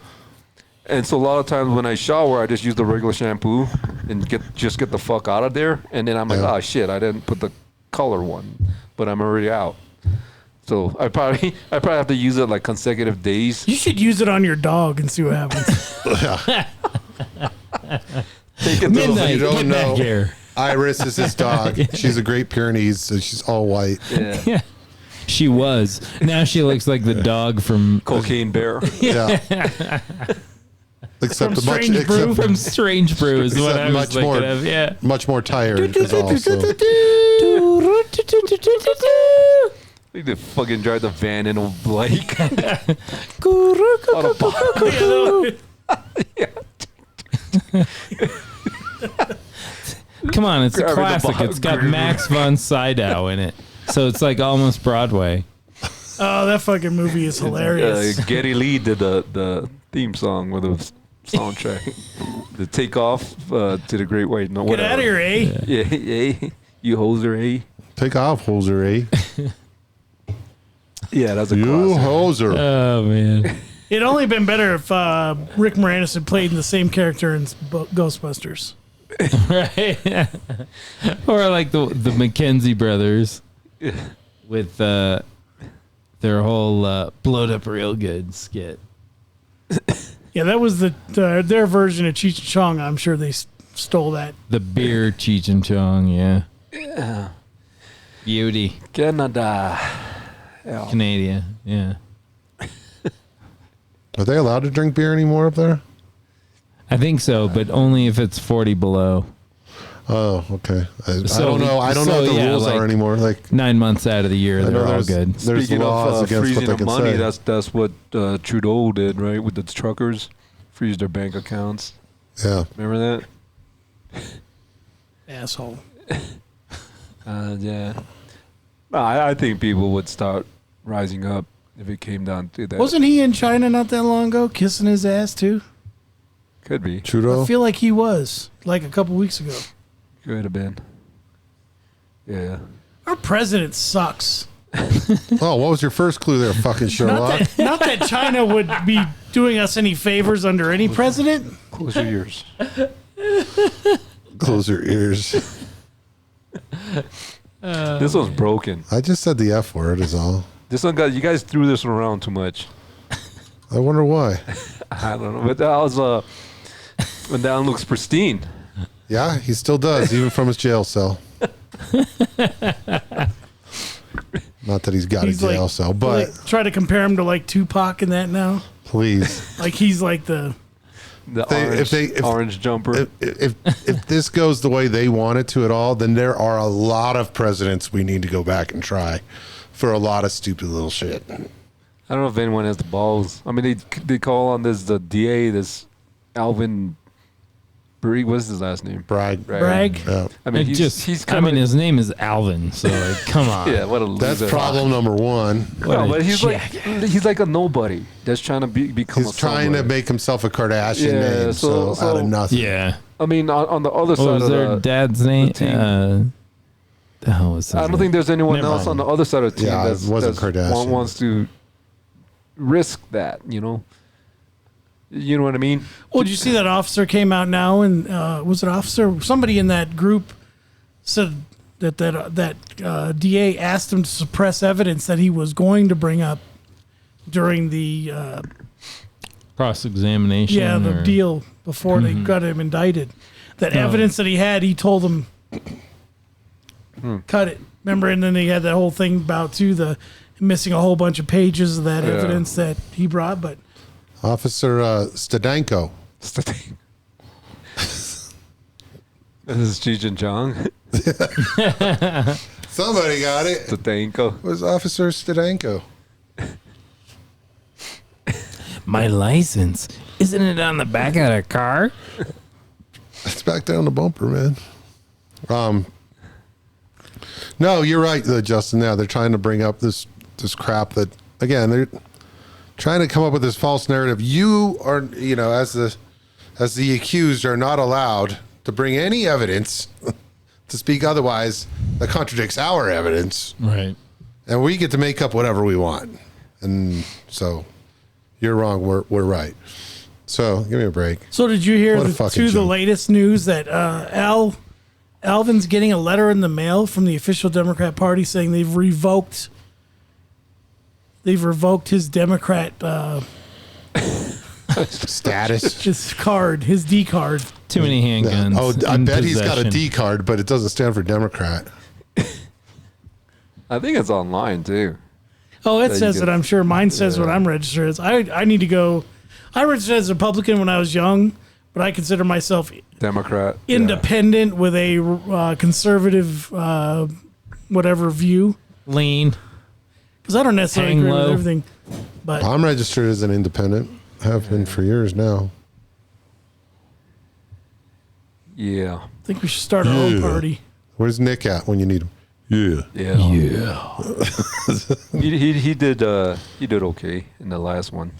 And so a lot of times when I shower, I just use the regular shampoo and get the fuck out of there. And then I'm like, Yeah. oh shit, I didn't put the color one, but I'm already out. So I probably have to use it like consecutive days. You should use it on your dog and see what happens. Take it to Midnight, you don't get know. back here. Iris is his dog. She's a Great Pyrenees, so she's all white. yeah. She was. Now she looks like the dog from Cocaine bear. Yeah. Except From a much, Strange Brew. except from Strange Brew is what Except I was much thinking more- of. Yeah. much more tired. Is all, so. They could fucking drive the van in a lake. Come on, it's a Grabbing the classic. bottle. It's got Max von Sydow in it, so it's like almost Broadway. Oh, that fucking movie is hilarious. Geddy Lee did the theme song with the soundtrack. The takeoff to the Great White. No, Get out of here, eh? Yeah, you hoser, eh? Take off, hoser, eh? Yeah, that's a You classic. hoser. Oh man. It'd only been better if Rick Moranis had played the same character in Ghostbusters. Right. Or like the Mackenzie brothers with their whole blowed up real good skit. Yeah, that was their version of Cheech and Chong. I'm sure they stole that. The beer Cheech and Chong, yeah. Yeah. Beauty. Canada. Yeah. Canada, yeah. Are they allowed to drink beer anymore up there? I think so, but only if it's 40 below. Oh, okay. I So- don't know. I don't know so, what the yeah, rules like- are anymore. Like 9 months out of the year, I know they're all there's- good. There's Speaking laws of against freezing what they of can money, say. that's what Trudeau did, right, with the truckers, freeze their bank accounts. Yeah. Remember that? Asshole. Yeah. No, I think people would start rising up if it came down to that. Wasn't he in China not that long ago, kissing his ass too? Could be. Trudeau. I feel like he was, like a couple weeks ago. Could have been. Yeah. Our president sucks. Oh, what was your first clue there, fucking Sherlock? Not that China would be doing us any favors under any president. Close your ears. Close your ears. This one's broken. I just said the F word is all. This one got, you guys threw this one around too much. I wonder why. I don't know. But that was when that one looks pristine. Yeah, he still does, even from his jail cell. Not that he's got He's a jail like- cell, but Like, try to compare him to like Tupac and that now. please. Like he's like the If Orange jumper. if this goes the way they want it to at all, then there are a lot of presidents we need to go back and try for a lot of stupid little shit. I don't know if anyone has the balls. I mean, they call on the DA, this Alvin Bragg. What's his last name? Bragg. Yeah. I mean, he's kind of. his name is Alvin, so like, come on. Yeah, what a loser. That's problem number one. No, but he's jack. like a nobody that's trying to become. He's a trying to somebody. make himself a Kardashian Yeah, name, so- so out of nothing. Yeah. I mean, on the other What side was of their dad's name? team. The hell was his I don't name? think there's anyone Never else mind. on the other side of the team Yeah, it that's, wasn't that's Kardashian. wants to risk that. You know what I mean? Well, did you see that officer came out now and was it officer? Somebody in that group said that DA asked him to suppress evidence that he was going to bring up during the Cross-examination. the or- deal before they got him indicted. That evidence that he had, he told them cut it. Remember, and then they had that whole thing about the missing a whole bunch of pages of that Yeah. evidence that he brought, but. Officer Stadenko. This is Cheech and Chong. Somebody got it. Statenko. It was Officer Stadenko. My license. Isn't it on the back of the car? It's back down the bumper, man. No, you're right, Justin. Now they're trying to bring up this crap that, again, they're trying to come up with this false narrative. You are, as the accused, are not allowed to bring any evidence to speak otherwise that contradicts our evidence, Right. and we get to make up whatever we want. And so, you're wrong. We're right. So give me a break. So did you hear What a the fucking joke. latest news that Alvin's getting a letter in the mail from the official Democrat Party saying they've revoked his Democrat Status. his D card. Too many handguns. Oh, I in bet he's got a possession. D card, but it doesn't stand for Democrat. I think it's online too. Oh, it That you says get- it. I'm sure mine says what I'm registered as. I need to go. I registered as a Republican when I was young, but I consider myself Democrat. independent with a conservative whatever view Lean. because I don't necessarily Hang agree with low. everything. But I'm registered as an independent. Have been for years now. Yeah. I think we should start our own party. Where's Nick at when you need him? Yeah. He did okay in the last one.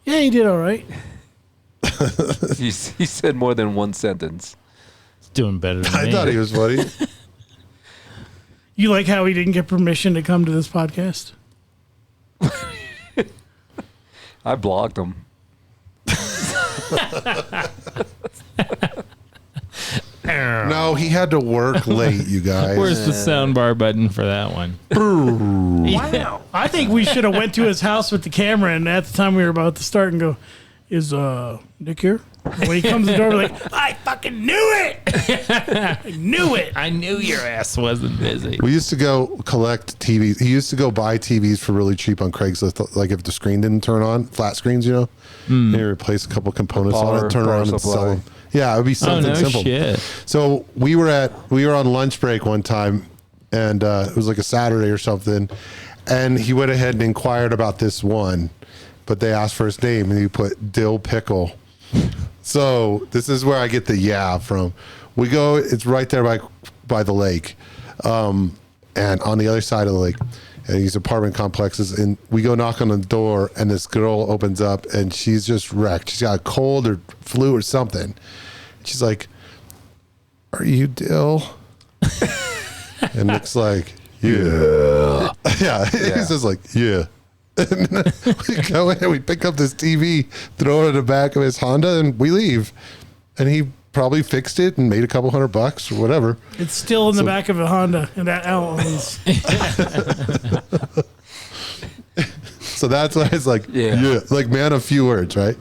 Yeah, he did all right. He said more than one sentence. He's doing better than me. I thought he was funny. You like how he didn't get permission to come to this podcast? I blocked him. No, he had to work late, you guys. Where's the soundbar button for that one? Wow. I think we should have went to his house with the camera, and at the time we were about to start and go, is Nick here? And when he comes to the door, we're like, I fucking knew it. I knew it. I knew your ass wasn't busy. We used to go collect TVs. He used to go buy TVs for really cheap on Craigslist. Like if the screen didn't turn on, flat screens, you know, maybe replace a couple components on it, turn around and sell them. Yeah, it would be something simple. Shit. So we were on lunch break one time, and it was like a Saturday or something, and he went ahead and inquired about this one, but they asked for his name, and he put Dill Pickle. So this is where I get the from. We go, it's right there by the lake, and on the other side of the lake, and these apartment complexes, and we go knock on the door, and this girl opens up, and she's just wrecked. She's got a cold or flu or something. She's like, "Are you Dill?" And Nick's like, "Yeah." Yeah. He's just like, "Yeah." And we go in, we pick up this TV, throw it in the back of his Honda, and we leave. And he probably fixed it and made a couple $100 or whatever. It's still in the back of a Honda, and that Al owns. So that's why it's like, yeah, like man of few words, right?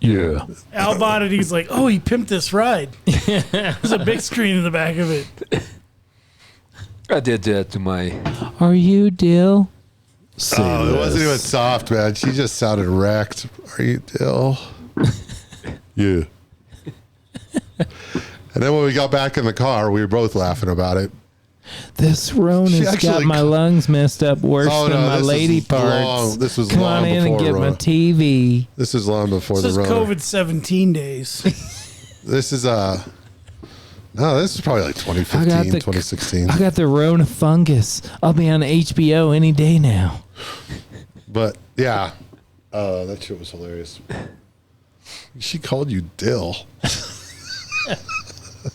Yeah. Al bought it. He's like, oh, he pimped this ride. There's a big screen in the back of it. I did that to my... Are you Dill? It wasn't even soft, man. She just sounded wrecked. Are you Dill? Yeah. And then when we got back in the car, we were both laughing about it. This Rona's got my lungs messed up worse than my lady parts. This was Come long on in and get Rona. my TV. This is long before This the is Rona. COVID-17 days. This is no, this is probably like 2015, 2016. I got the Rona fungus. I'll be on HBO any day now. But yeah, that shit was hilarious. She called you Dill.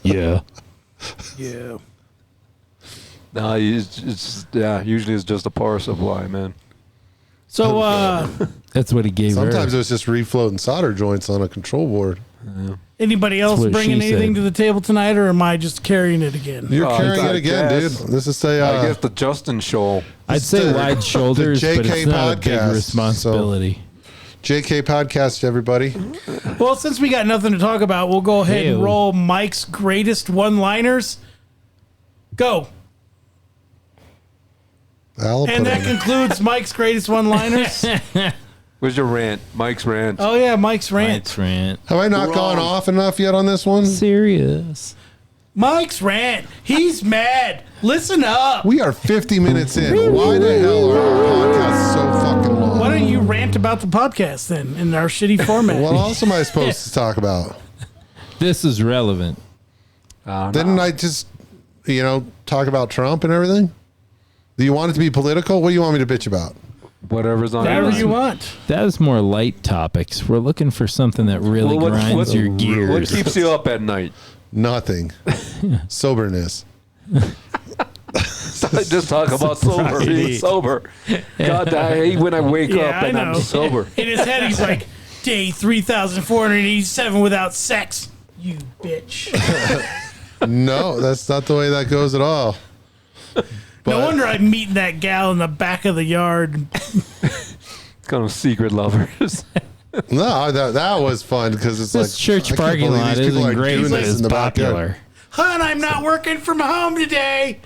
Yeah. Yeah. No, usually it's just a power supply, man. So, That's what he gave Sometimes her. it was just refloating solder joints on a control board. anybody else what bringing she anything said. to the table tonight, or am I just carrying it again? You're carrying I it again, guess. dude. This is a I guess the Justin show. I'd say the- wide shoulders, the but JK it's not a big podcast, responsibility. JK podcast, everybody. Well, since we got nothing to talk about, we'll go ahead and Ew. roll Mike's greatest one-liners. Go. I'll And put that it in. concludes Mike's greatest one-liners. Where's your rant? Mike's rant. Oh, yeah, Mike's rant. Mike's rant. Have I not gone off enough yet on this one? Serious. Mike's rant. He's mad. Listen up. We are 50 minutes in. Why the hell are our podcasts so fucking long? Why don't you rant about the podcast then in our shitty format? What else am I supposed to talk about? This is relevant. Didn't I just, talk about Trump and everything? Do you want it to be political? What do you want me to bitch about? Whatever's on Whatever your you want. That is more light topics. We're looking for something that really Well, grinds your What gears. keeps you up at night? Nothing. Soberness. Just talk about sober. Being sober. God, I hate when I wake Yeah, up and I I'm know. sober. In his head, he's like, day 3,487 without sex. You bitch. No, that's not the way that goes at all. No wonder I'm meeting that gal in the back of the yard. Kind of secret lovers. No, that was fun because it's This like church I can't parking believe lot these people isn't are great, doing but this it's in the backyard. popular. Hon, I'm not working from home today.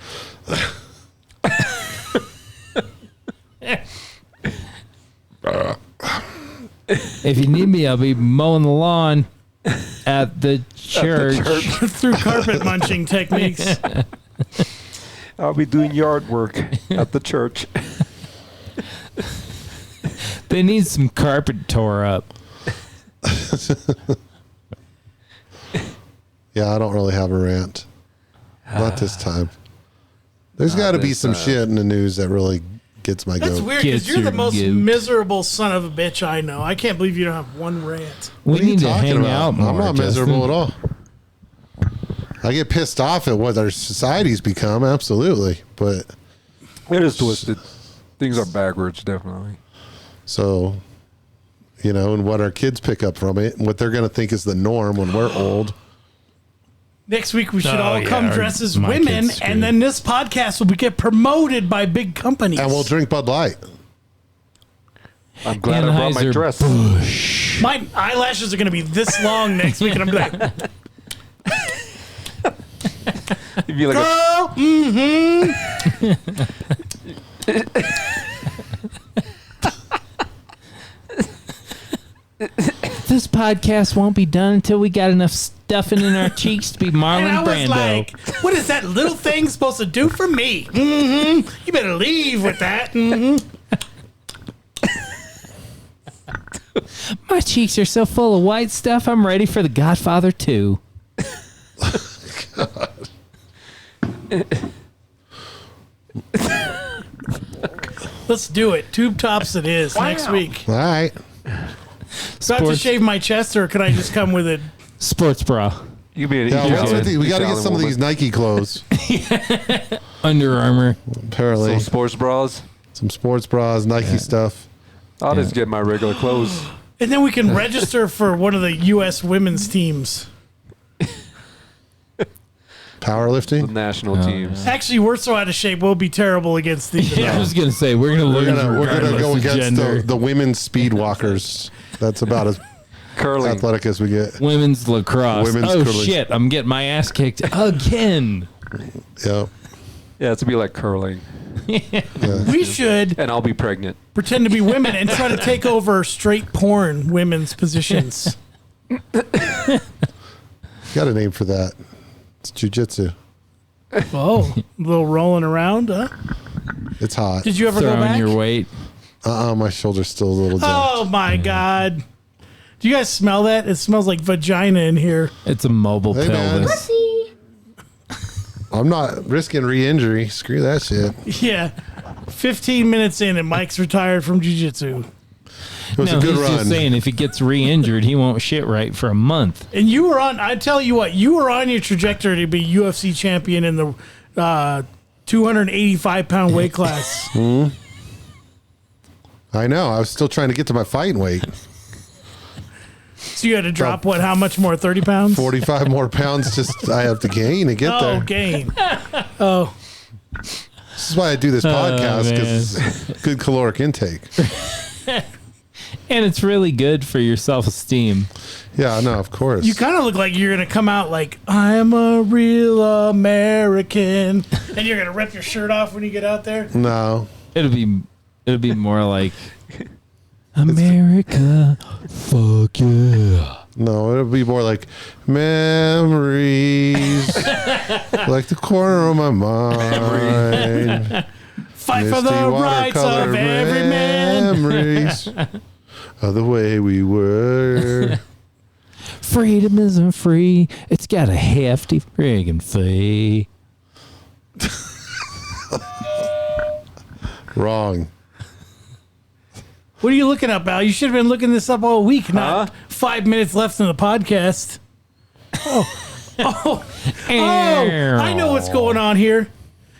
If you need me, I'll be mowing the lawn at the church. Through carpet munching techniques. I'll be doing yard work at the church. They need some carpet tore up. Yeah, I don't really have a rant. Not this time. There's got to be some shit in the news that really gets my That's goat. weird because Gets you're the your most goat. miserable son of a bitch I know. I can't believe you don't have one rant. We What are you need to talking hang about? out more. I'm not Justin. miserable at all. I get pissed off at what our society's become, absolutely. But It is twisted. Things are backwards, definitely. so, and what our kids pick up from it, and what they're going to think is the norm when we're old. Next week we should Oh, all yeah, come our- dressed as my women, kid's screwed. and then this podcast will get promoted by big companies. And we'll drink Bud Light. I'm glad I brought my Anheuser-Busch. dress. My eyelashes are going to be this long next week, and I'm like, You'd be like, girl, This podcast won't be done until we got enough stuffing in our cheeks to be and I Marlon was Brando. like, what is that little thing supposed to do for me? You better leave with that. My cheeks are so full of white stuff, I'm ready for The Godfather 2. Let's do it. Tube tops it is next week. All right. Do I have to Sports, shave my chest, or can I just come with it? sports bra. you be an Yeah, what's with we got to get Italian some of woman. these Nike clothes. Under Armour. Apparently. Some sports bras. Some sports bras, Nike stuff. I'll just get my regular clothes. And then we can register for one of the U.S. women's teams. The Powerlifting. national teams. Actually, we're so out of shape, we'll be terrible against these. Yeah, I was going to say, we're going to We're lose gonna regardless go of against gender. the women's speed walkers. That's about as Curling. athletic as we get. Women's lacrosse. Women's Oh, curling. shit. I'm getting my ass kicked again. Yeah. Yeah, it's to be like curling. We should And I'll be pregnant. pretend to be women and try to take over straight porn women's positions. Got a name for that. It's jujitsu. Oh, a little rolling around, huh? It's hot. Did you ever go Throwing back? your weight. My shoulder's still a little jacked. Oh my God. Do you guys smell that? It smells like vagina in here. It's a mobile Hey, man. pelvis. I'm not risking re-injury. Screw that shit. Yeah. 15 minutes in and Mike's retired from jiu-jitsu. It was No, a good he's run. just saying if he gets re-injured, he won't shit right for a month. And you were on, I tell you what, you were on your trajectory to be UFC champion in the 285-pound weight class. I know. I was still trying to get to my fighting weight. So you had to drop, what, how much more? 30 pounds? 45 more pounds just I have to gain to get Oh, there. gain. Oh, This is why I do this podcast, because it's good caloric intake. And it's really good for your self-esteem. Yeah, no, of course. you kind of look like you're going to come out like, I'm a real American. And you're going to rip your shirt off when you get out there. No. It'll be more like America. Fuck yeah. No, it'll be more like memories, like the corner of my mind. Fight for Misty the rights watercolor of every man. memories of the way we were. Freedom isn't free. It's got a hefty friggin' fee. Wrong. What are you looking up, Al? You should have been looking this up all week, not 5 minutes left in the podcast. Oh, I know what's going on here.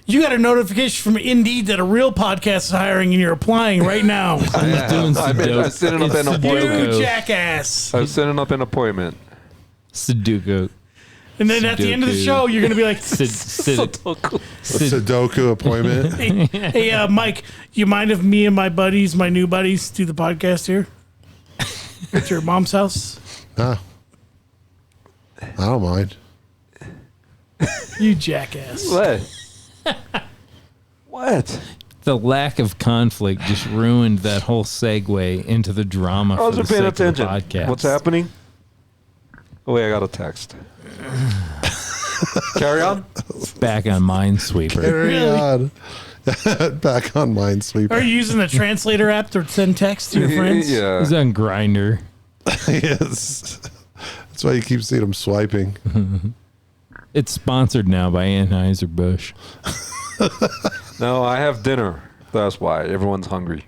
You got a notification from Indeed that a real podcast is hiring and you're applying right now. Doing I'm Sudoku. setting up an It's appointment. You jackass. I'm setting up an appointment. Sudoku. And then at the end of the Sudoku. show, you're going to be like, A Sudoku appointment. hey, Mike, you mind if me and my buddies, my new buddies, do the podcast here? At your mom's house? Nah. I don't mind. You jackass. What? What? The lack of conflict just ruined that whole segue into the drama I for the wasn't paying sake of the attention. podcast. What's happening? Oh, wait, I got a text. Carry on. Back on Minesweeper. Carry on. Back on Minesweeper. Are you using the translator app to send text to your friends? Yeah. He's on Grinder. Yes. That's why you keep seeing him swiping. It's sponsored now by Anheuser-Busch. No, I have dinner. That's why everyone's hungry.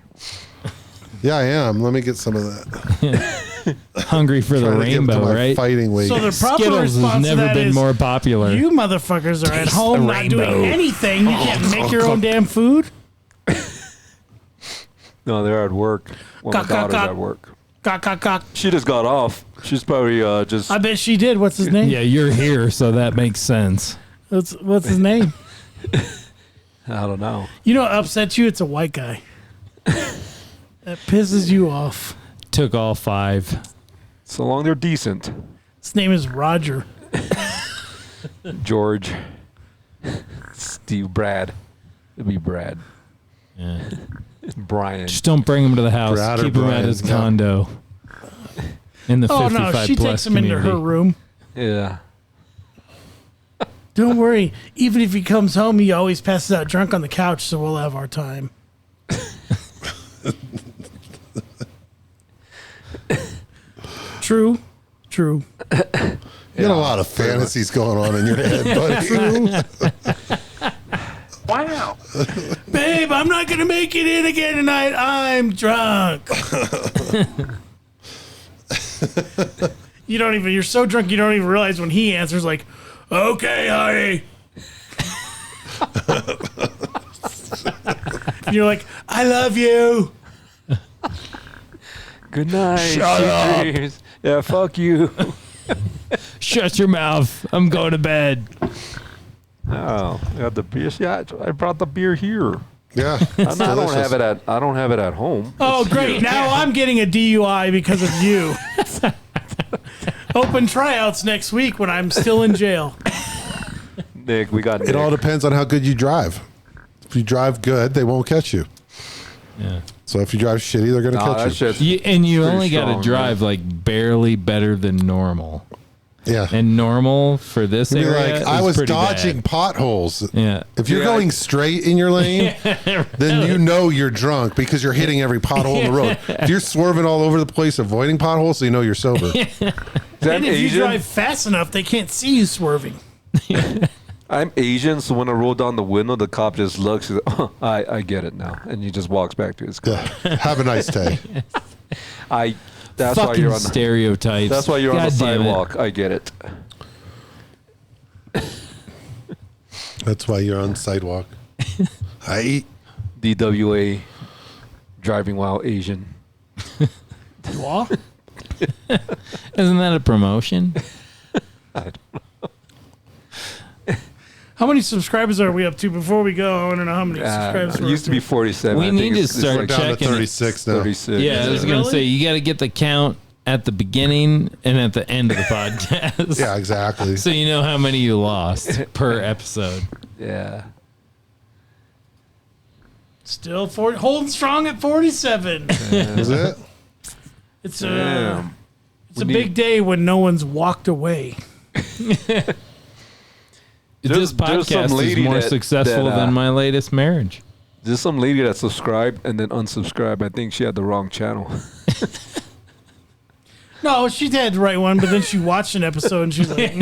Yeah, I am. Let me get some of that. Hungry for the Trying to get to rainbow, my right? Fighting weight. So the proper Skittles has response to never that been is, more popular. you motherfuckers are at Taste home the not doing rainbow. anything. You can't make your own damn food. No, they're at work. Well, my Cock, cock, daughter's cock. at work. Cock, cock, cock. She just got off. She's probably just. I bet she did. What's his name? Yeah, you're here, so that makes sense. What's his name? I don't know. You know what upsets you? It's a white guy. That pisses you off. Took all 5. So long they're decent. His name is Roger. George. Steve. Brad. It'd be Brad. Yeah. Brian. Just don't bring him to the house. Brad or Keep him at Brian, his yeah. condo. In the Oh 55 no, she plus takes him into community. her room. Yeah. Don't worry. Even if he comes home, he always passes out drunk on the couch, so we'll have our time. True. You got a lot of fantasies going on in your head, buddy. Wow. Babe, I'm not going to make it in again tonight. I'm drunk. You're so drunk you don't even realize when he answers, like, okay, honey. You're like, I love you. Good night. Shut Sweet up. dreams. Yeah, fuck you. Shut your mouth. I'm going to bed. Oh, you got the beer. Yeah, I brought the beer here. Yeah. I don't have it at. I don't have it at home. Oh, great. Now I'm getting a DUI because of you. Open tryouts next week when I'm still in jail. Nick, we got. It Nick. all depends on how good you drive. If you drive good, they won't catch you. Yeah. So if you drive shitty, they're going to Nah, catch that's you. just. You Pretty only got to strong, drive like barely better than normal. Yeah. And normal for this You'd be area like, I is was pretty dodging bad. potholes. Yeah. If you're Yeah. going straight in your lane, then you know you're drunk because you're hitting every pothole in the road. If you're swerving all over the place avoiding potholes, so you know you're sober. Is that And if you Asian? drive fast enough, they can't see you swerving. I'm Asian, so when I roll down the window, the cop just looks. He's like, oh, I get it now, and he just walks back to his car. Yeah. Have a nice day. That's why Fucking you're on. The, stereotypes. that's why you're on the God damn it. sidewalk. I get it. That's why you're on the sidewalk. Hi. DWA, driving while Asian. Law? Isn't that a promotion? How many subscribers are we up to before we go? I want to know how many subscribers It we're used to up be 47. We I need think to it's start We're down to checking it. 36 now. 36. Yeah, I was it going to really? say, you got to get the count at the beginning and at the end of the podcast. Yeah, exactly. So you know how many you lost per episode. Yeah. Still holding strong at 47. Is it? It's Damn. it's a big day when no one's walked away. This There's some podcast is lady more that- successful that, than my latest marriage. There's some lady that subscribed and then unsubscribed. I think she had the wrong channel. No, she had the right one, but then she watched an episode and she's like,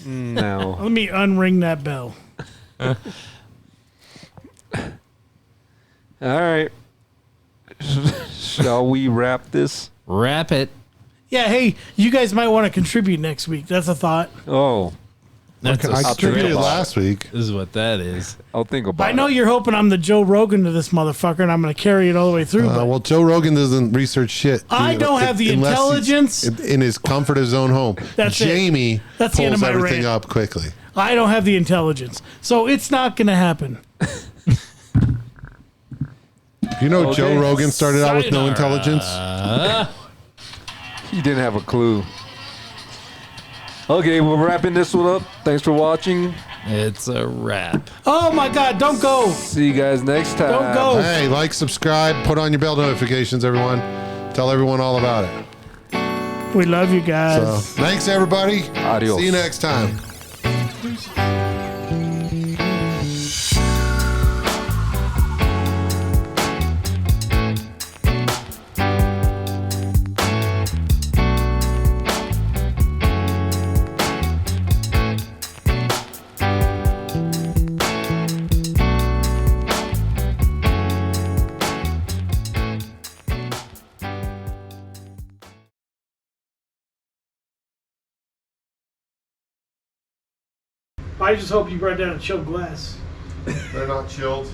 No. let me unring that bell. All right. Shall we wrap this? Wrap it. Yeah, hey, you guys might want to contribute next week. That's a thought. Oh, That's I a contributed about it. last week. This is what that is. I'll think about it. I know you're hoping I'm the Joe Rogan to this motherfucker and I'm going to carry it all the way through. but Well, Joe Rogan doesn't research shit. I don't have the unless he's intelligence. in his comfort of his own home. That's it. Jamie That's the end pulls of my everything rant. up quickly. I don't have the intelligence. So it's not going to happen. You know, Okay. Joe Rogan started out with no Sayonara. intelligence. He didn't have a clue. Okay, we're wrapping this one up. Thanks for watching. It's a wrap. Oh my God, don't go. See you guys next time. Don't go. Hey, like, subscribe, put on your bell notifications, everyone. Tell everyone all about it. We love you guys. So, thanks, everybody. Adios. See you next time. I just hope you brought down a chilled glass. They're not chilled.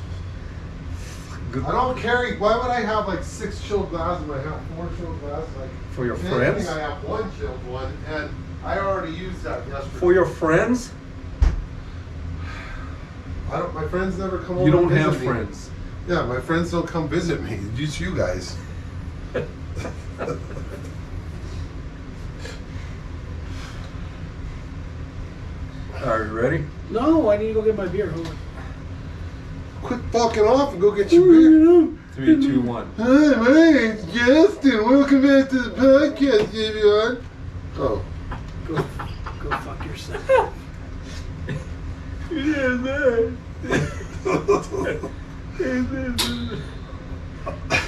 I don't carry. Why would I have like 6 chilled glasses when I have 4 chilled glasses? Like, For your if friends? anything, I have 1 chilled one, and I already used that yesterday. For your friends? I don't. My friends never come over. You don't and have visit me. friends. Yeah, my friends don't come visit me. Just you guys. Are you ready? No, I need to go get my beer. Hold on. Quit fucking off and go get your beer. 3, 2, 1. Hi, my name's Justin. Welcome back to the podcast, everyone. Oh. Go fuck yourself.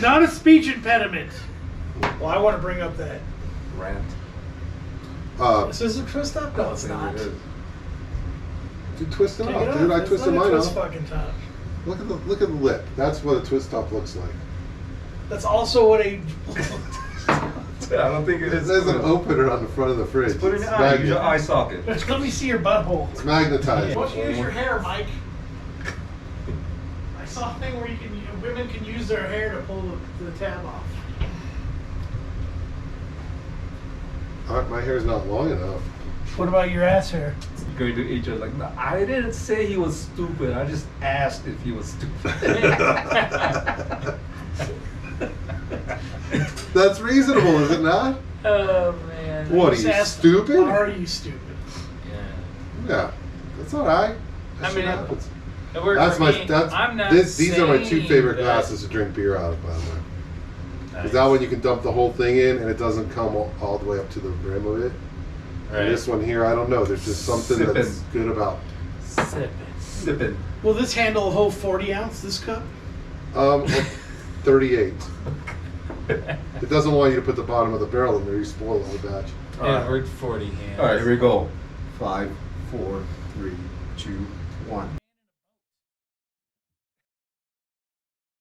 Not a speech impediment. Well, I want to bring up that. Rant. This is a twist up? No, it's not. Dude, twist it Take off, it dude. off. I It's twisted not a mine twist off. fucking top. Look at the lip. That's what a twist top looks like. That's also what a. I don't think it is. There's an opener on the front of the fridge. Put it in It's your eye. Use your magnet- eye socket. Let me see your butthole. It's magnetized. Why don't you use your hair, Mike? I saw a thing where women can use their hair to pull the tab off. My hair's not long enough. What about your ass hair? Going to each other like, no, I didn't say he was stupid. I just asked if he was stupid. That's reasonable, is it not? Oh man. What, are Just you asked, stupid? Are you stupid? Yeah. Yeah, that's all right. That I shit mean, happens. It worked That's for my. me. That's I'm not these are my 2 saying favorite that- glasses to drink beer out of, by the way. Nice. Is that one you can dump the whole thing in and it doesn't come all the way up to the rim of it? Right. And this one here, I don't know. There's just something Sippin'. that's good about. Sipping. Sipping. Will this handle a whole 40 ounce, this cup? Like 38. It doesn't want you to put the bottom of the barrel in there. You spoil the whole batch. All Yeah, right. it worked 40 hands. All right, here we go. 5, 4, 3, 2, 1.